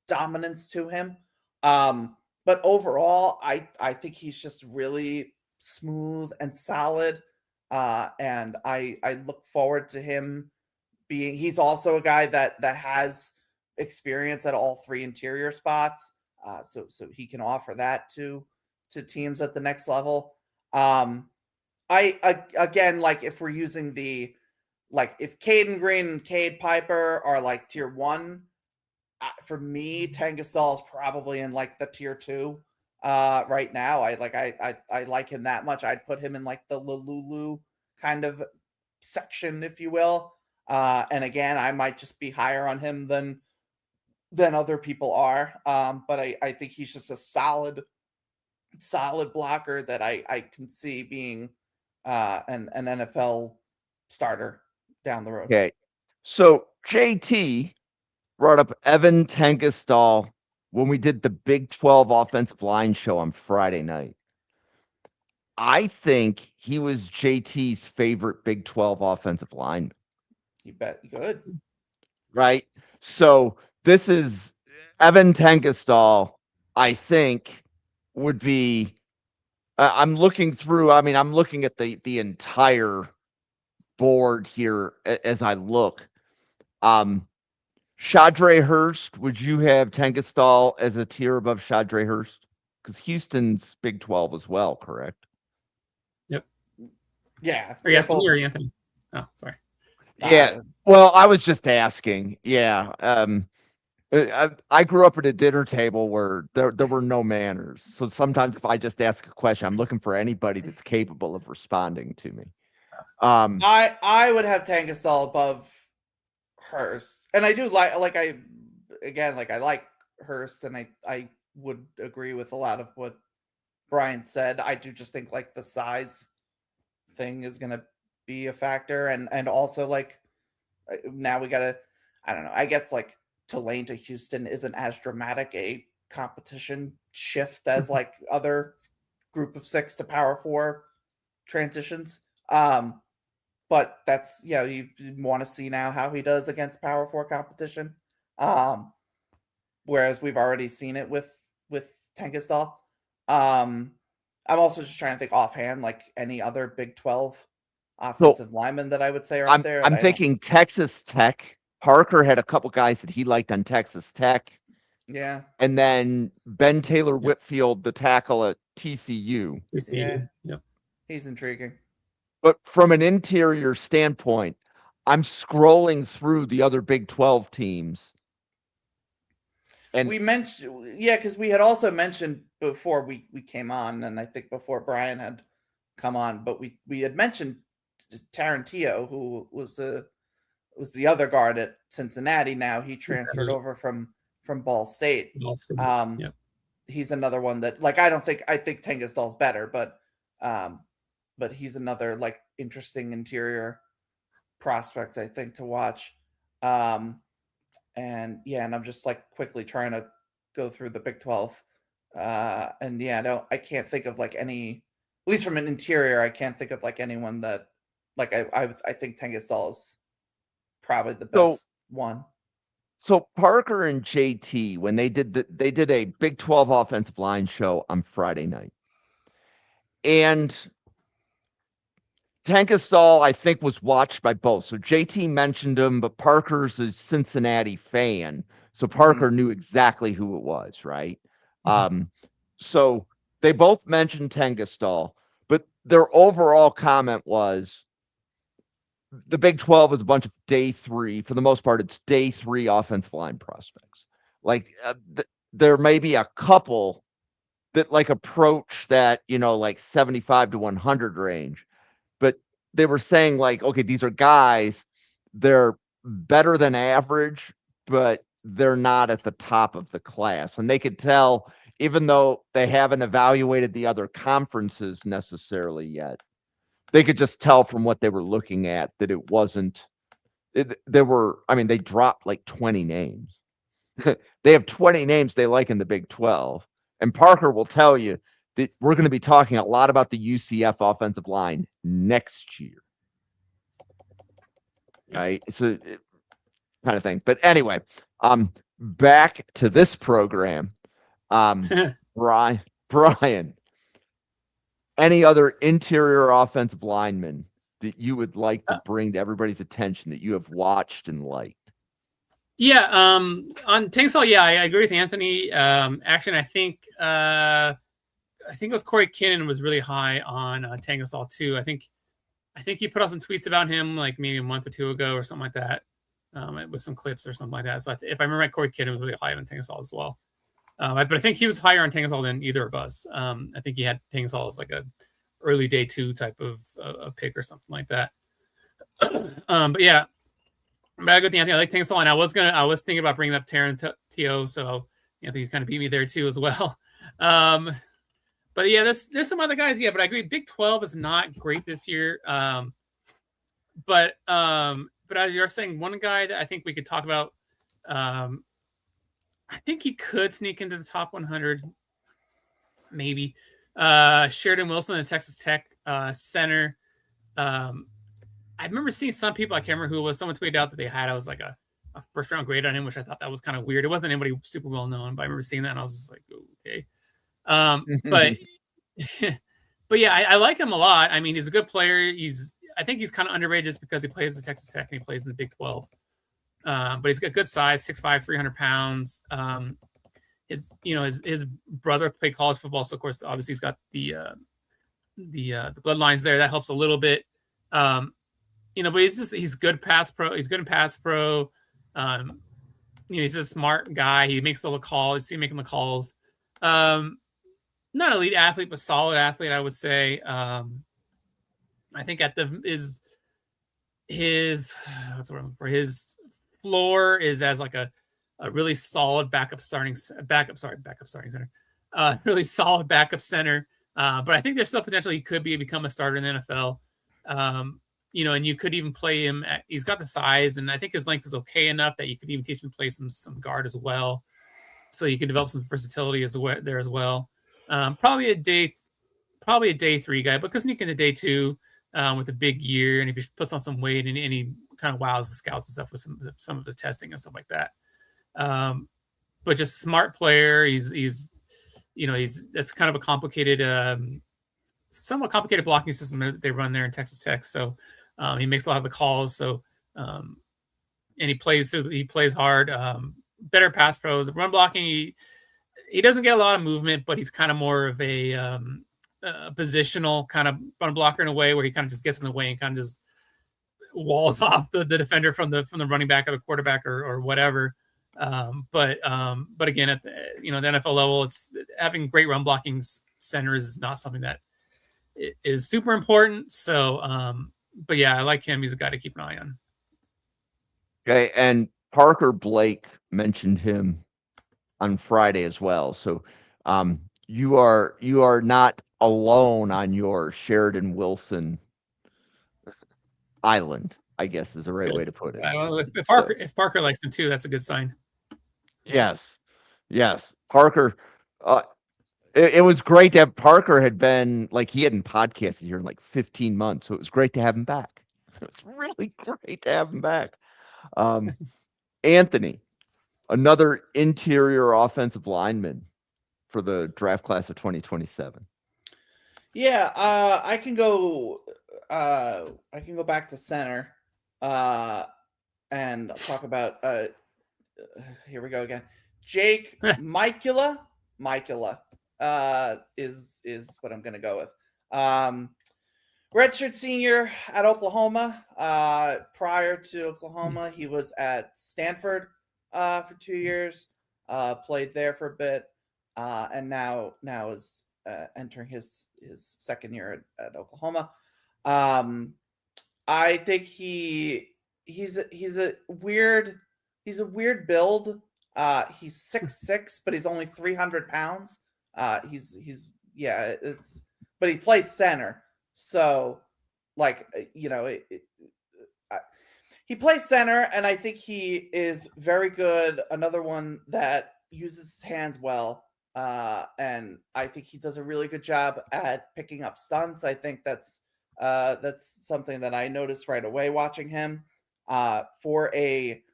dominance to him. But overall, I think he's just really smooth and solid, and I look forward to him being. He's also a guy that has experience at all three interior spots, so he can offer that to teams at the next level. I again, like if we're using the if Caden Green and Cade Piper are like tier 1, for me Tangasal is probably in like the tier 2 right now. I like him that much. I'd put him in like the Lalulu kind of section, if you will. And again, I might just be higher on him than other people are. But I think he's just a solid blocker that I can see being an NFL starter down the road. Okay. So JT brought up Evan Tangastal when we did the Big 12 offensive line show on Friday night. I think he was JT's favorite Big 12 offensive line. You bet. Good. Right? So this is Evan Tangastal, I think, would be I'm looking through, I'm looking at the entire board here as I look. Shadre Hurst, would you have Tangastal as a tier above Shadre Hurst? Because Houston's Big 12 as well, correct? Yep. Yeah. Are you asking me or Anthony? Oh, sorry. Yeah. Well, I was just asking. Yeah. I grew up at a dinner table where there were no manners. So sometimes if I just ask a question, I'm looking for anybody that's capable of responding to me. I would have Tangasol above Hurst, and I do like I like Hurst, and I would agree with a lot of what Brian said. I do just think like the size thing is gonna be a factor, and also like now we gotta, I don't know, I guess like Tulane to Houston isn't as dramatic a competition shift as like other group of 6 to power 4 transitions. But that's, you want to see now how he does against power 4 competition. Whereas we've already seen it with Tangastal. I'm also just trying to think offhand, like any other Big 12 offensive linemen that I would say are up there. I'm thinking Texas Tech. Parker had a couple guys that he liked on Texas Tech. Yeah. And then Ben Taylor Whitfield, the tackle at TCU. Yeah. Yep. He's intriguing. But from an interior standpoint, I'm scrolling through the other Big 12 teams. And we mentioned, because we had also mentioned before we came on, and I think before Brian had come on, but we had mentioned Tarantillo, who was the other guard at Cincinnati. Now he transferred over from Ball State. He's another one that, like, I think Tangasdal's better, but he's another like interesting interior prospect, I think, to watch. And I'm just like quickly trying to go through the Big 12. I can't think of like any, at least from an interior, I can't think of like anyone that, like, I think Tangasdal is probably the best one. So Parker and JT, when they did a Big 12 offensive line show on Friday night, and Tangasdal, I think, was watched by both. So JT mentioned him, but Parker's a Cincinnati fan, so Parker knew exactly who it was, right? So they both mentioned Tangasdal, but their overall comment was the Big 12 is a bunch of day 3. For the most part, it's day 3 offensive line prospects. Like there may be a couple that like approach that, like 75 to 100 range. But they were saying like, okay, these are guys, they're better than average, but they're not at the top of the class. And they could tell, even though they haven't evaluated the other conferences necessarily yet, they could just tell from what they were looking at that it wasn't, they dropped like 20 names. They have 20 names they like in the Big 12. And Parker will tell you that we're going to be talking a lot about the UCF offensive line next year. Right? So kind of thing. But anyway, back to this program. Brian, any other interior offensive linemen that you would like to bring to everybody's attention that you have watched and liked? Yeah, on Tangasdal, I agree with Anthony. Actually, I think it was Corey Kinnan was really high on Tangasdal too. I think he put out some tweets about him like maybe a month or 2 ago or something like that, with some clips or something like that. So if I remember right, Corey Kinnan was really high on Tangasdal as well. But I think he was higher on Tangasdal than either of us. I think he had Tangasdal as like a early day 2 type of pick or something like that. But yeah. But I go with Anthony. I like Tangasdal, and I was thinking about bringing up Tarantillo, so Anthony kind of beat me there too as well. But yeah, there's some other guys. Yeah, but I agree. Big 12 is not great this year. But as you're saying, one guy that I think we could talk about, I think he could sneak into the top 100, maybe. Sheridan Wilson, the Texas Tech center. I remember seeing some people, I can't remember who it was, someone tweeted out that they had, I was like a first round grade on him, which I thought that was kind of weird. It wasn't anybody super well known, but I remember seeing that and I was just like, okay. But yeah, I like him a lot. I mean, he's a good player. I think he's kind of underrated just because he plays at Texas Tech and he plays in the Big 12. But he's got good size, 6'5", 300 pounds. His brother played college football, so of course, obviously he's got the bloodlines there. That helps a little bit. But he's good pass pro. He's good in pass pro. he's a smart guy. He makes all the calls. You see him making the calls. Not elite athlete, but solid athlete, I would say. I think at his what's the word for his floor is as like a really solid backup starting center. Really solid backup center. But I think there's still potential he could become a starter in the NFL. And you could even play him. He's got the size, and I think his length is okay enough that you could even teach him to play some guard as well. So you can develop some versatility there as well. Probably a day 3 guy, but could sneak into day 2 with a big year, and if he puts on some weight and he kind of wows the scouts and stuff with some of the testing and stuff like that. But just a smart player. He's that's kind of a complicated, somewhat complicated blocking system that they run there in Texas Tech. So he makes a lot of the calls. So and he plays hard. Better pass pros, run blocking. He doesn't get a lot of movement, but he's kind of more of a positional kind of run blocker in a way where he kind of just gets in the way and kind of just walls off the defender from the running back or the quarterback or whatever. But again, at the NFL level, it's having great run blocking centers is not something that is super important. So, but yeah, I like him. He's a guy to keep an eye on. Okay, and Parker Blake mentioned him on Friday as well. So, you are not alone on your Sheridan Wilson island, I guess is the right way to put it. Well, if Parker likes him too, that's a good sign. Yes. Parker, it was great to have Parker had been like he hadn't podcasted here in like 15 months. So it was great to have him back. It was really great to have him back. Anthony, another interior offensive lineman for the draft class of 2027. Yeah, I can go back to center and talk about here we go again. Jake Mikula is what I'm going to go with. Redshirt senior at Oklahoma. Prior to Oklahoma, he was at Stanford for 2 years. Played there for a bit, and now is entering his second year at Oklahoma. I think he's a weird build. He's 6'6", but he's only 300 pounds. But he plays center. So, he plays center, and I think he is very good. Another one that uses his hands well, and I think he does a really good job at picking up stunts. I think that's something that I noticed right away watching him. For a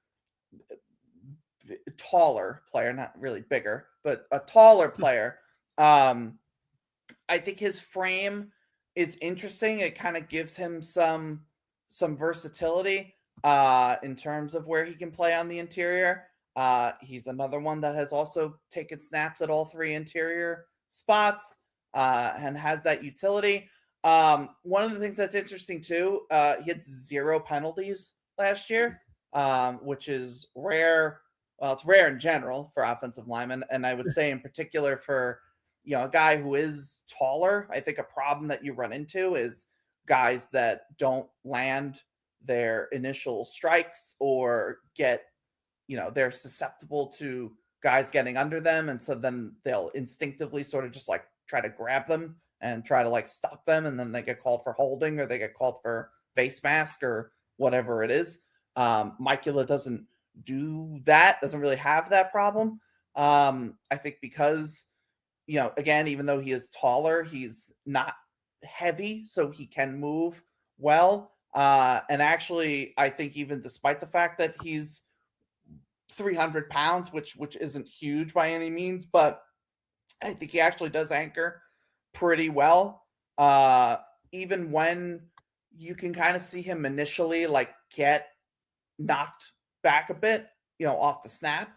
taller player, not really bigger, but a taller player, I think his frame is interesting. It kind of gives him some versatility in terms of where he can play on the interior. He's another one that has also taken snaps at all 3 interior spots and has that utility. One of the things that's interesting too, he had 0 penalties last year, which is rare. Well, it's rare in general for offensive linemen, and I would say in particular for a guy who is taller. I think a problem that you run into is guys that don't land their initial strikes or get, they're susceptible to guys getting under them. And so then they'll instinctively sort of just like try to grab them and try to like stop them. And then they get called for holding or they get called for face mask or whatever it is. Mikula doesn't do that, doesn't really have that problem. I think because, again, even though he is taller, he's not heavy, so he can move well. And actually, I think even despite the fact that he's 300 pounds, which isn't huge by any means, but I think he actually does anchor pretty well. Even when you can kind of see him initially like get knocked back a bit, off the snap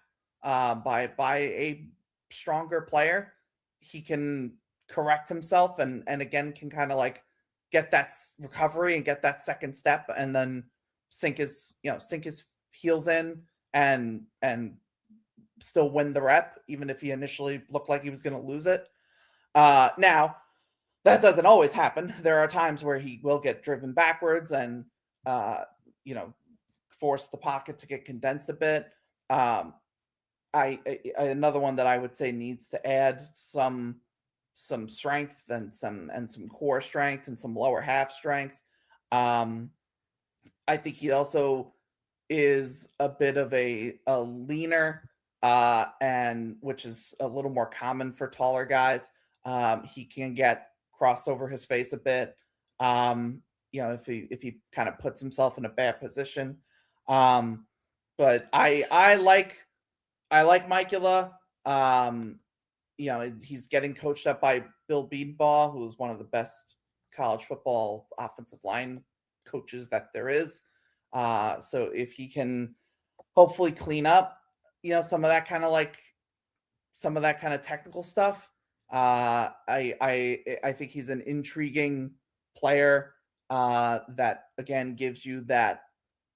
by a stronger player, he can correct himself and again can kind of like get that recovery and get that second step and then sink his heels in and still win the rep, even if he initially looked like he was going to lose it. Now, that doesn't always happen. There are times where he will get driven backwards and, force the pocket to get condensed a bit. Another one that I would say needs to add some strength and some core strength and some lower half strength. I think he also is a bit of a leaner, and which is a little more common for taller guys. He can get crossed over his face a bit. If he kind of puts himself in a bad position. But I like Mikula. He's getting coached up by Bill Bedenbaugh, who is one of the best college football offensive line coaches that there is. So if he can hopefully clean up, some of that kind of technical stuff, I think he's an intriguing player that again gives you that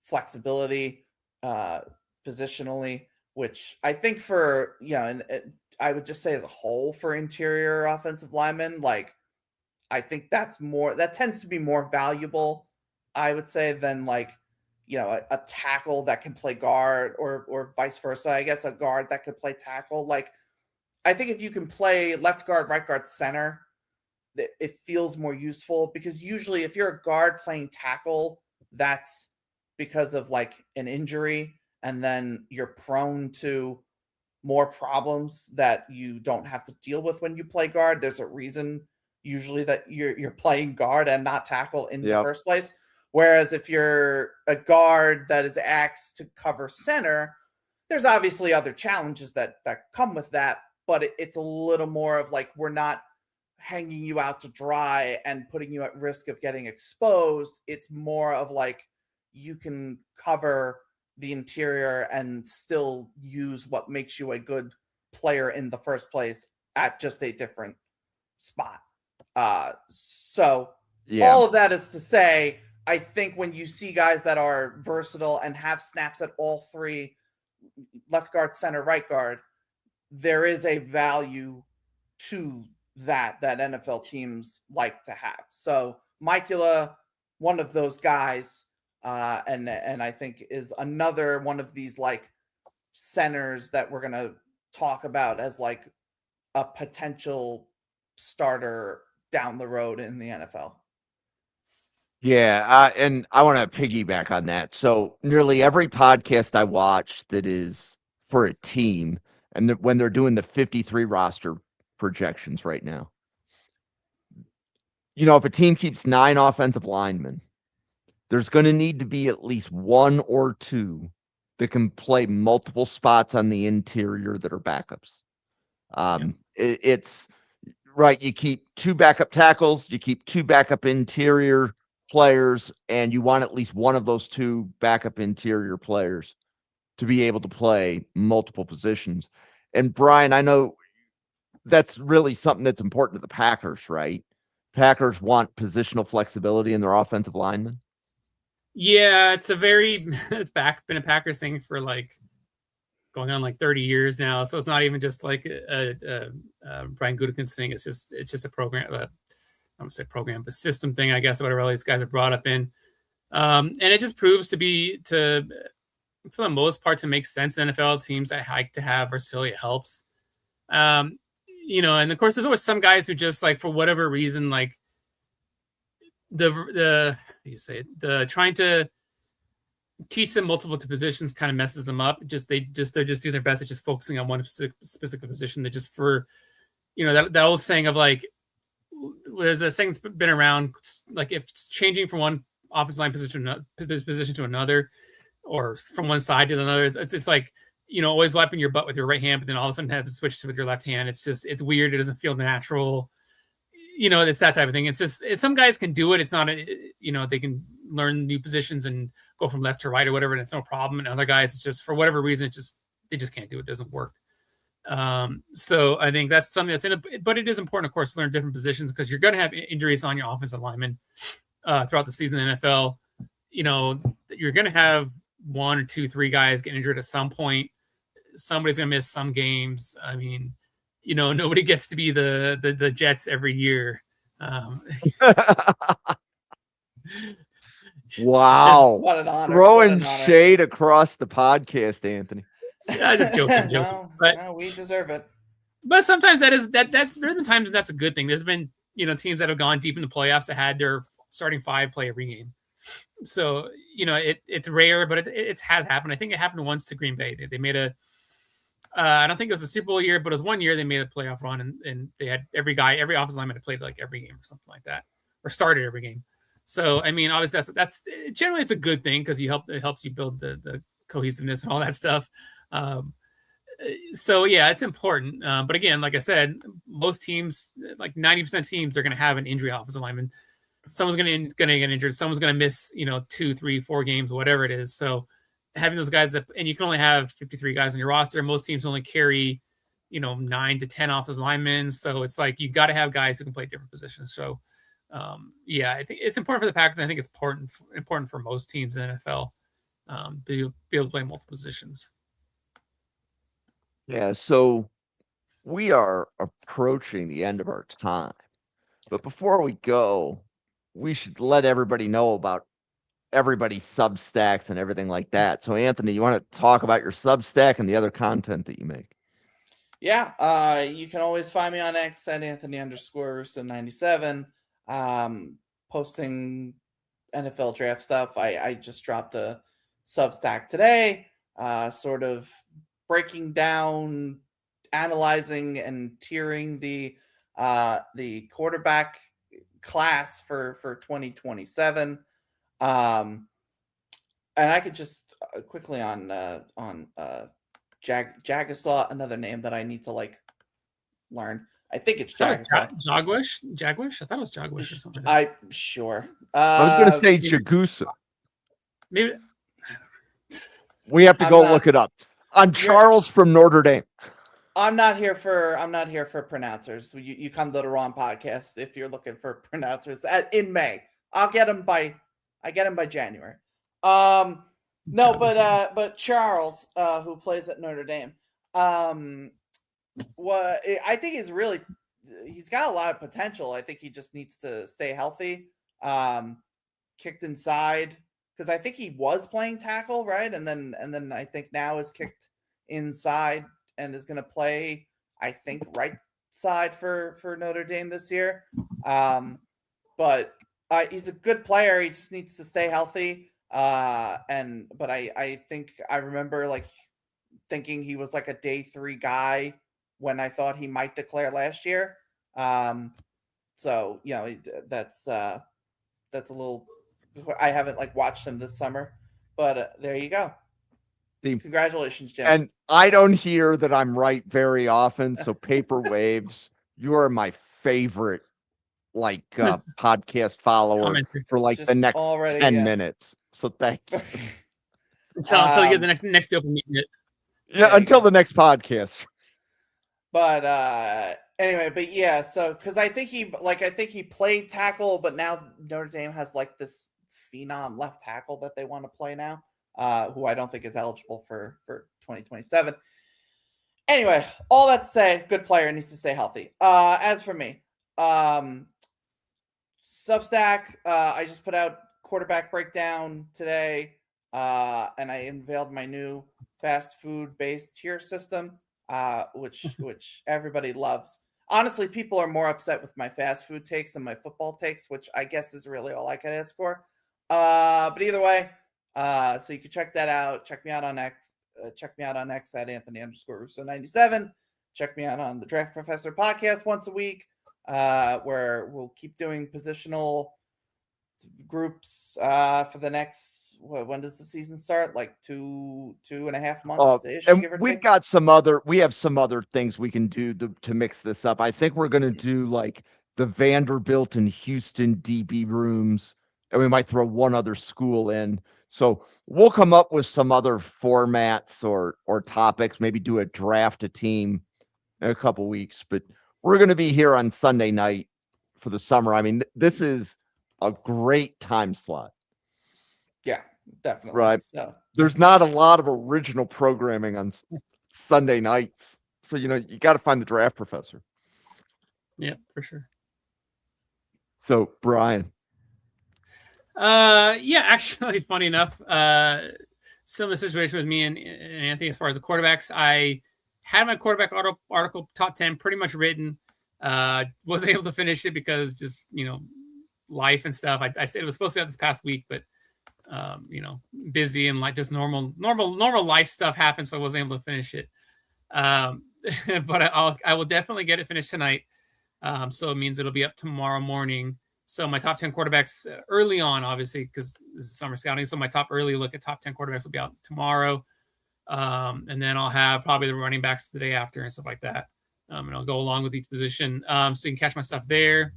flexibility positionally, which I think for and I would just say as a whole for interior offensive linemen, like I think that tends to be more valuable, I would say, than like a tackle that can play guard or vice versa. I guess a guard that could play tackle. Like I think if you can play left guard, right guard, center, it feels more useful, because usually if you're a guard playing tackle, that's because of like an injury, and then you're prone to more problems that you don't have to deal with when you play guard. There's a reason usually that you're playing guard and not tackle in the first place. Whereas if you're a guard that is asked to cover center, there's obviously other challenges that come with that, but it's a little more of like, we're not hanging you out to dry and putting you at risk of getting exposed. It's more of like, you can cover the interior and still use what makes you a good player in the first place at just a different spot. So all of that is to say, I think when you see guys that are versatile and have snaps at all three, left guard, center, right guard, there is a value to that NFL teams like to have. So Mikula, one of those guys, and I think is another one of these like centers that we're going to talk about as like a potential starter down the road in the NFL. Yeah, and I want to piggyback on that. So nearly every podcast I watch that is for a team, and when they're doing the 53 roster projections right now, if a team keeps 9 offensive linemen, there's going to need to be at least 1 or 2 that can play multiple spots on the interior that are backups. It's right. You keep 2 backup tackles, you keep 2 backup interior players, and you want at least one of those 2 backup interior players to be able to play multiple positions. And Brian, I know that's really something that's important to the Packers, right? Packers want positional flexibility in their offensive linemen. Yeah, it's been a Packers thing for like going on like 30 years now. So it's not even just like a Brian Gutekunst thing. It's just a program. I don't say program, but system thing, I guess, whatever all these guys are brought up in. And it just proves for the most part, to make sense. NFL teams that like to have versatility, it helps. And of course, there's always some guys who just like, for whatever reason, like the trying to teach them multiple positions kind of messes them up. They're just doing their best at just focusing on one specific position. They're just for, that old saying of like, there's a saying that's been around, like if changing from one offensive line position to another, or from one side to another, it's like, always wiping your butt with your right hand, but then all of a sudden have to switch with your left hand. It's weird. It doesn't feel natural. It's that type of thing. It's just, some guys can do it. It's not, they can learn new positions and go from left to right or whatever, and it's no problem. And other guys, it's just for whatever reason, they just can't do it. It doesn't work. So I think that's something that's but it is important, of course, to learn different positions, because you're going to have injuries on your offensive linemen throughout the season in the NFL. You're going to have 1 or 2, 3 guys get injured at some point. somebody's going to miss some games. I mean, nobody gets to be the Jets every year. Wow. What an honor. Throwing shade across the podcast, Anthony. Yeah, just joking. No, but we deserve it. But sometimes there's been times that that's a good thing. There's been, teams that have gone deep in the playoffs that had their starting five play every game. So, it's rare, but it has happened. I think it happened once to Green Bay. They made I don't think it was a Super Bowl year, but it was one year they made a playoff run and they had every offensive lineman had played like every game or something like that, or started every game. So, I mean, obviously that's generally it's a good thing because it helps you build the cohesiveness and all that stuff. So yeah, it's important. But again, like I said, most teams, like 90% teams, are going to have an injury offensive lineman. Someone's going to get injured. Someone's going to miss, 2, 3, 4 games, whatever it is. So having those guys and you can only have 53 guys on your roster. Most teams only carry, 9 to 10 offensive linemen. So it's like you got to have guys who can play different positions. So yeah, I think it's important for the Packers. I think it's important for most teams in the NFL to be able to play multiple positions. Yeah, so we are approaching the end of our time. But before we go, we should let everybody know about everybody's Substacks and everything like that. So, Anthony, you want to talk about your Substack and the other content that you make? Yeah, you can always find me on X at Anthony_Russo97, posting NFL draft stuff. I just dropped the Substack today, sort of breaking down, analyzing, and tiering the quarterback class for 2027. And I could just quickly on Jagasaw, another name that I need to learn. I think it's Jagasaw. Jagwish? I thought it was Jagwish or something. I'm sure. I was going to say Jagusa. Maybe. We have to go look it up. I'm Charles from Notre Dame. I'm not here for pronouncers. You come to the wrong podcast if you're looking for pronouncers in May. I get them by January. No, but Charles, who plays at Notre Dame, I think he's got a lot of potential. I think he just needs to stay healthy. Kicked inside because I think he was playing tackle, right? And then I think now is kicked inside and is going to play, I think, right side for Notre Dame this year. But he's a good player. He just needs to stay healthy. But I think I remember thinking he was like a day 3 guy when I thought he might declare last year. So that's a little. I haven't watched him this summer, but there you go. Congratulations, Jim. And I don't hear that I'm right very often. So paper waves, you are my favorite podcast follower for the next 10 minutes. So thank you. Until you get the next open meeting. Yeah, until the next podcast. But anyway, but yeah, so because I think he played tackle, but now Notre Dame has this phenom left tackle that they want to play now, who I don't think is eligible for 2027. Anyway, all that to say, good player, needs to stay healthy. As for me, Substack, I just put out quarterback breakdown today, and I unveiled my new fast food based tier system, which everybody loves. Honestly, people are more upset with my fast food takes than my football takes, which I guess is really all I can ask for. But either way, so you can check that out. Check me out on X. Check me out on X at Anthony_Russo97. Check me out on the Draft Professor podcast once a week, where we'll keep doing positional groups for the next. When does the season start? 2.5 months. And we have some other things we can do to mix this up. I think we're going to do the Vanderbilt and Houston DB rooms, and we might throw one other school in. So we'll come up with some other formats or topics, maybe do a draft a team in a couple weeks, but we're going to be here on Sunday night for the summer. I mean, this is a great time slot. Yeah, definitely. Right. So there's not a lot of original programming on Sunday nights. So, you got to find the Draft Professor. Yeah, for sure. So, Brian. Yeah, actually, funny enough, similar situation with me and Anthony as far as the quarterbacks. I had my quarterback article top 10 pretty much written. Wasn't able to finish it because just, life and stuff. I said it was supposed to be out this past week, but busy and like just normal life stuff happened, so I wasn't able to finish it. But I will definitely get it finished tonight. So it means it'll be up tomorrow morning. So my top 10 quarterbacks early on, obviously, because this is summer scouting. So my early look at top 10 quarterbacks will be out tomorrow. And then I'll have probably the running backs the day after and stuff like that. And I'll go along with each position. So you can catch my stuff there.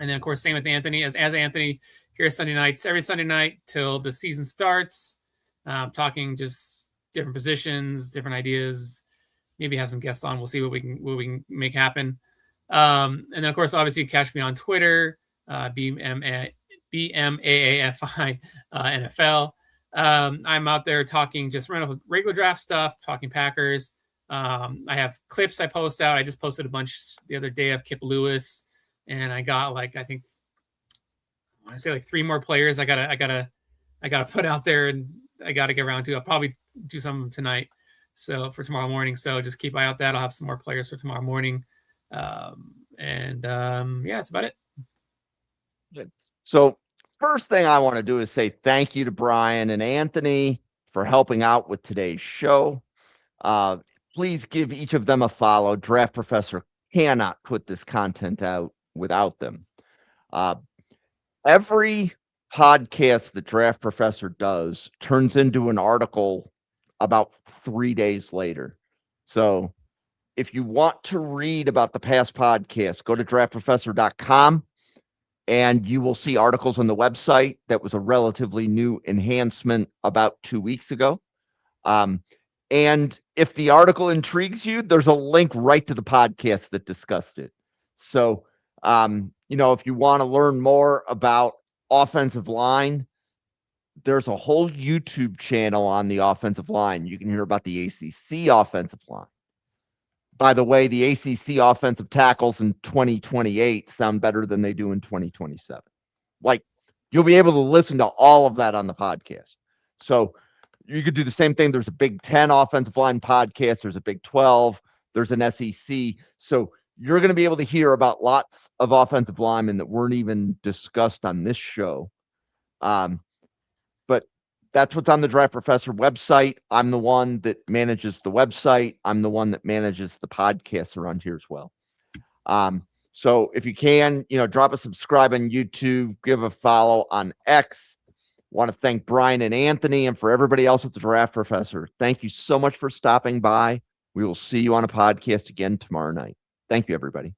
And then, of course, same with Anthony. As Anthony, here Sunday nights, every Sunday night till the season starts. Talking just different positions, different ideas. Maybe have some guests on. We'll see what we can make happen. And then, of course, obviously, catch me on Twitter, BMAAFI NFL. I'm out there talking just regular draft stuff, talking Packers. I have clips I post out. I just posted a bunch the other day of Kip Lewis, and I got I think I say 3 more players. I gotta put out there, and I gotta get around to. I'll probably do some tonight, so for tomorrow morning. So just keep eye out that. I'll have some more players for tomorrow morning. Yeah, that's about it. Good. So first thing I want to do is say thank you to Brian and Anthony for helping out with today's show. Please give each of them a follow. Draft Professor cannot put this content out without them. Every podcast that Draft Professor does turns into an article about 3 days later. So if you want to read about the past podcast, go to draftprofessor800 and you will see articles on the website. That was a relatively new enhancement about 2 weeks ago. And if the article intrigues you, there's a link right to the podcast that discussed it. So, if you want to learn more about offensive line, there's a whole YouTube channel on the offensive line. You can hear about the ACC offensive line. By the way, the ACC offensive tackles in 2028 sound better than they do in 2027. You'll be able to listen to all of that on the podcast. So you could do the same thing. There's a Big 10 offensive line podcast. There's a Big 12. There's an SEC. So you're going to be able to hear about lots of offensive linemen that weren't even discussed on this show. But that's what's on the Draft Professor website. I'm the one that manages the website. I'm the one that manages the podcasts around here as well. So if you can, drop a subscribe on YouTube, give a follow on X. Want to thank Brian and Anthony, and for everybody else at the Draft Professor. Thank you so much for stopping by. We will see you on a podcast again tomorrow night. Thank you, everybody.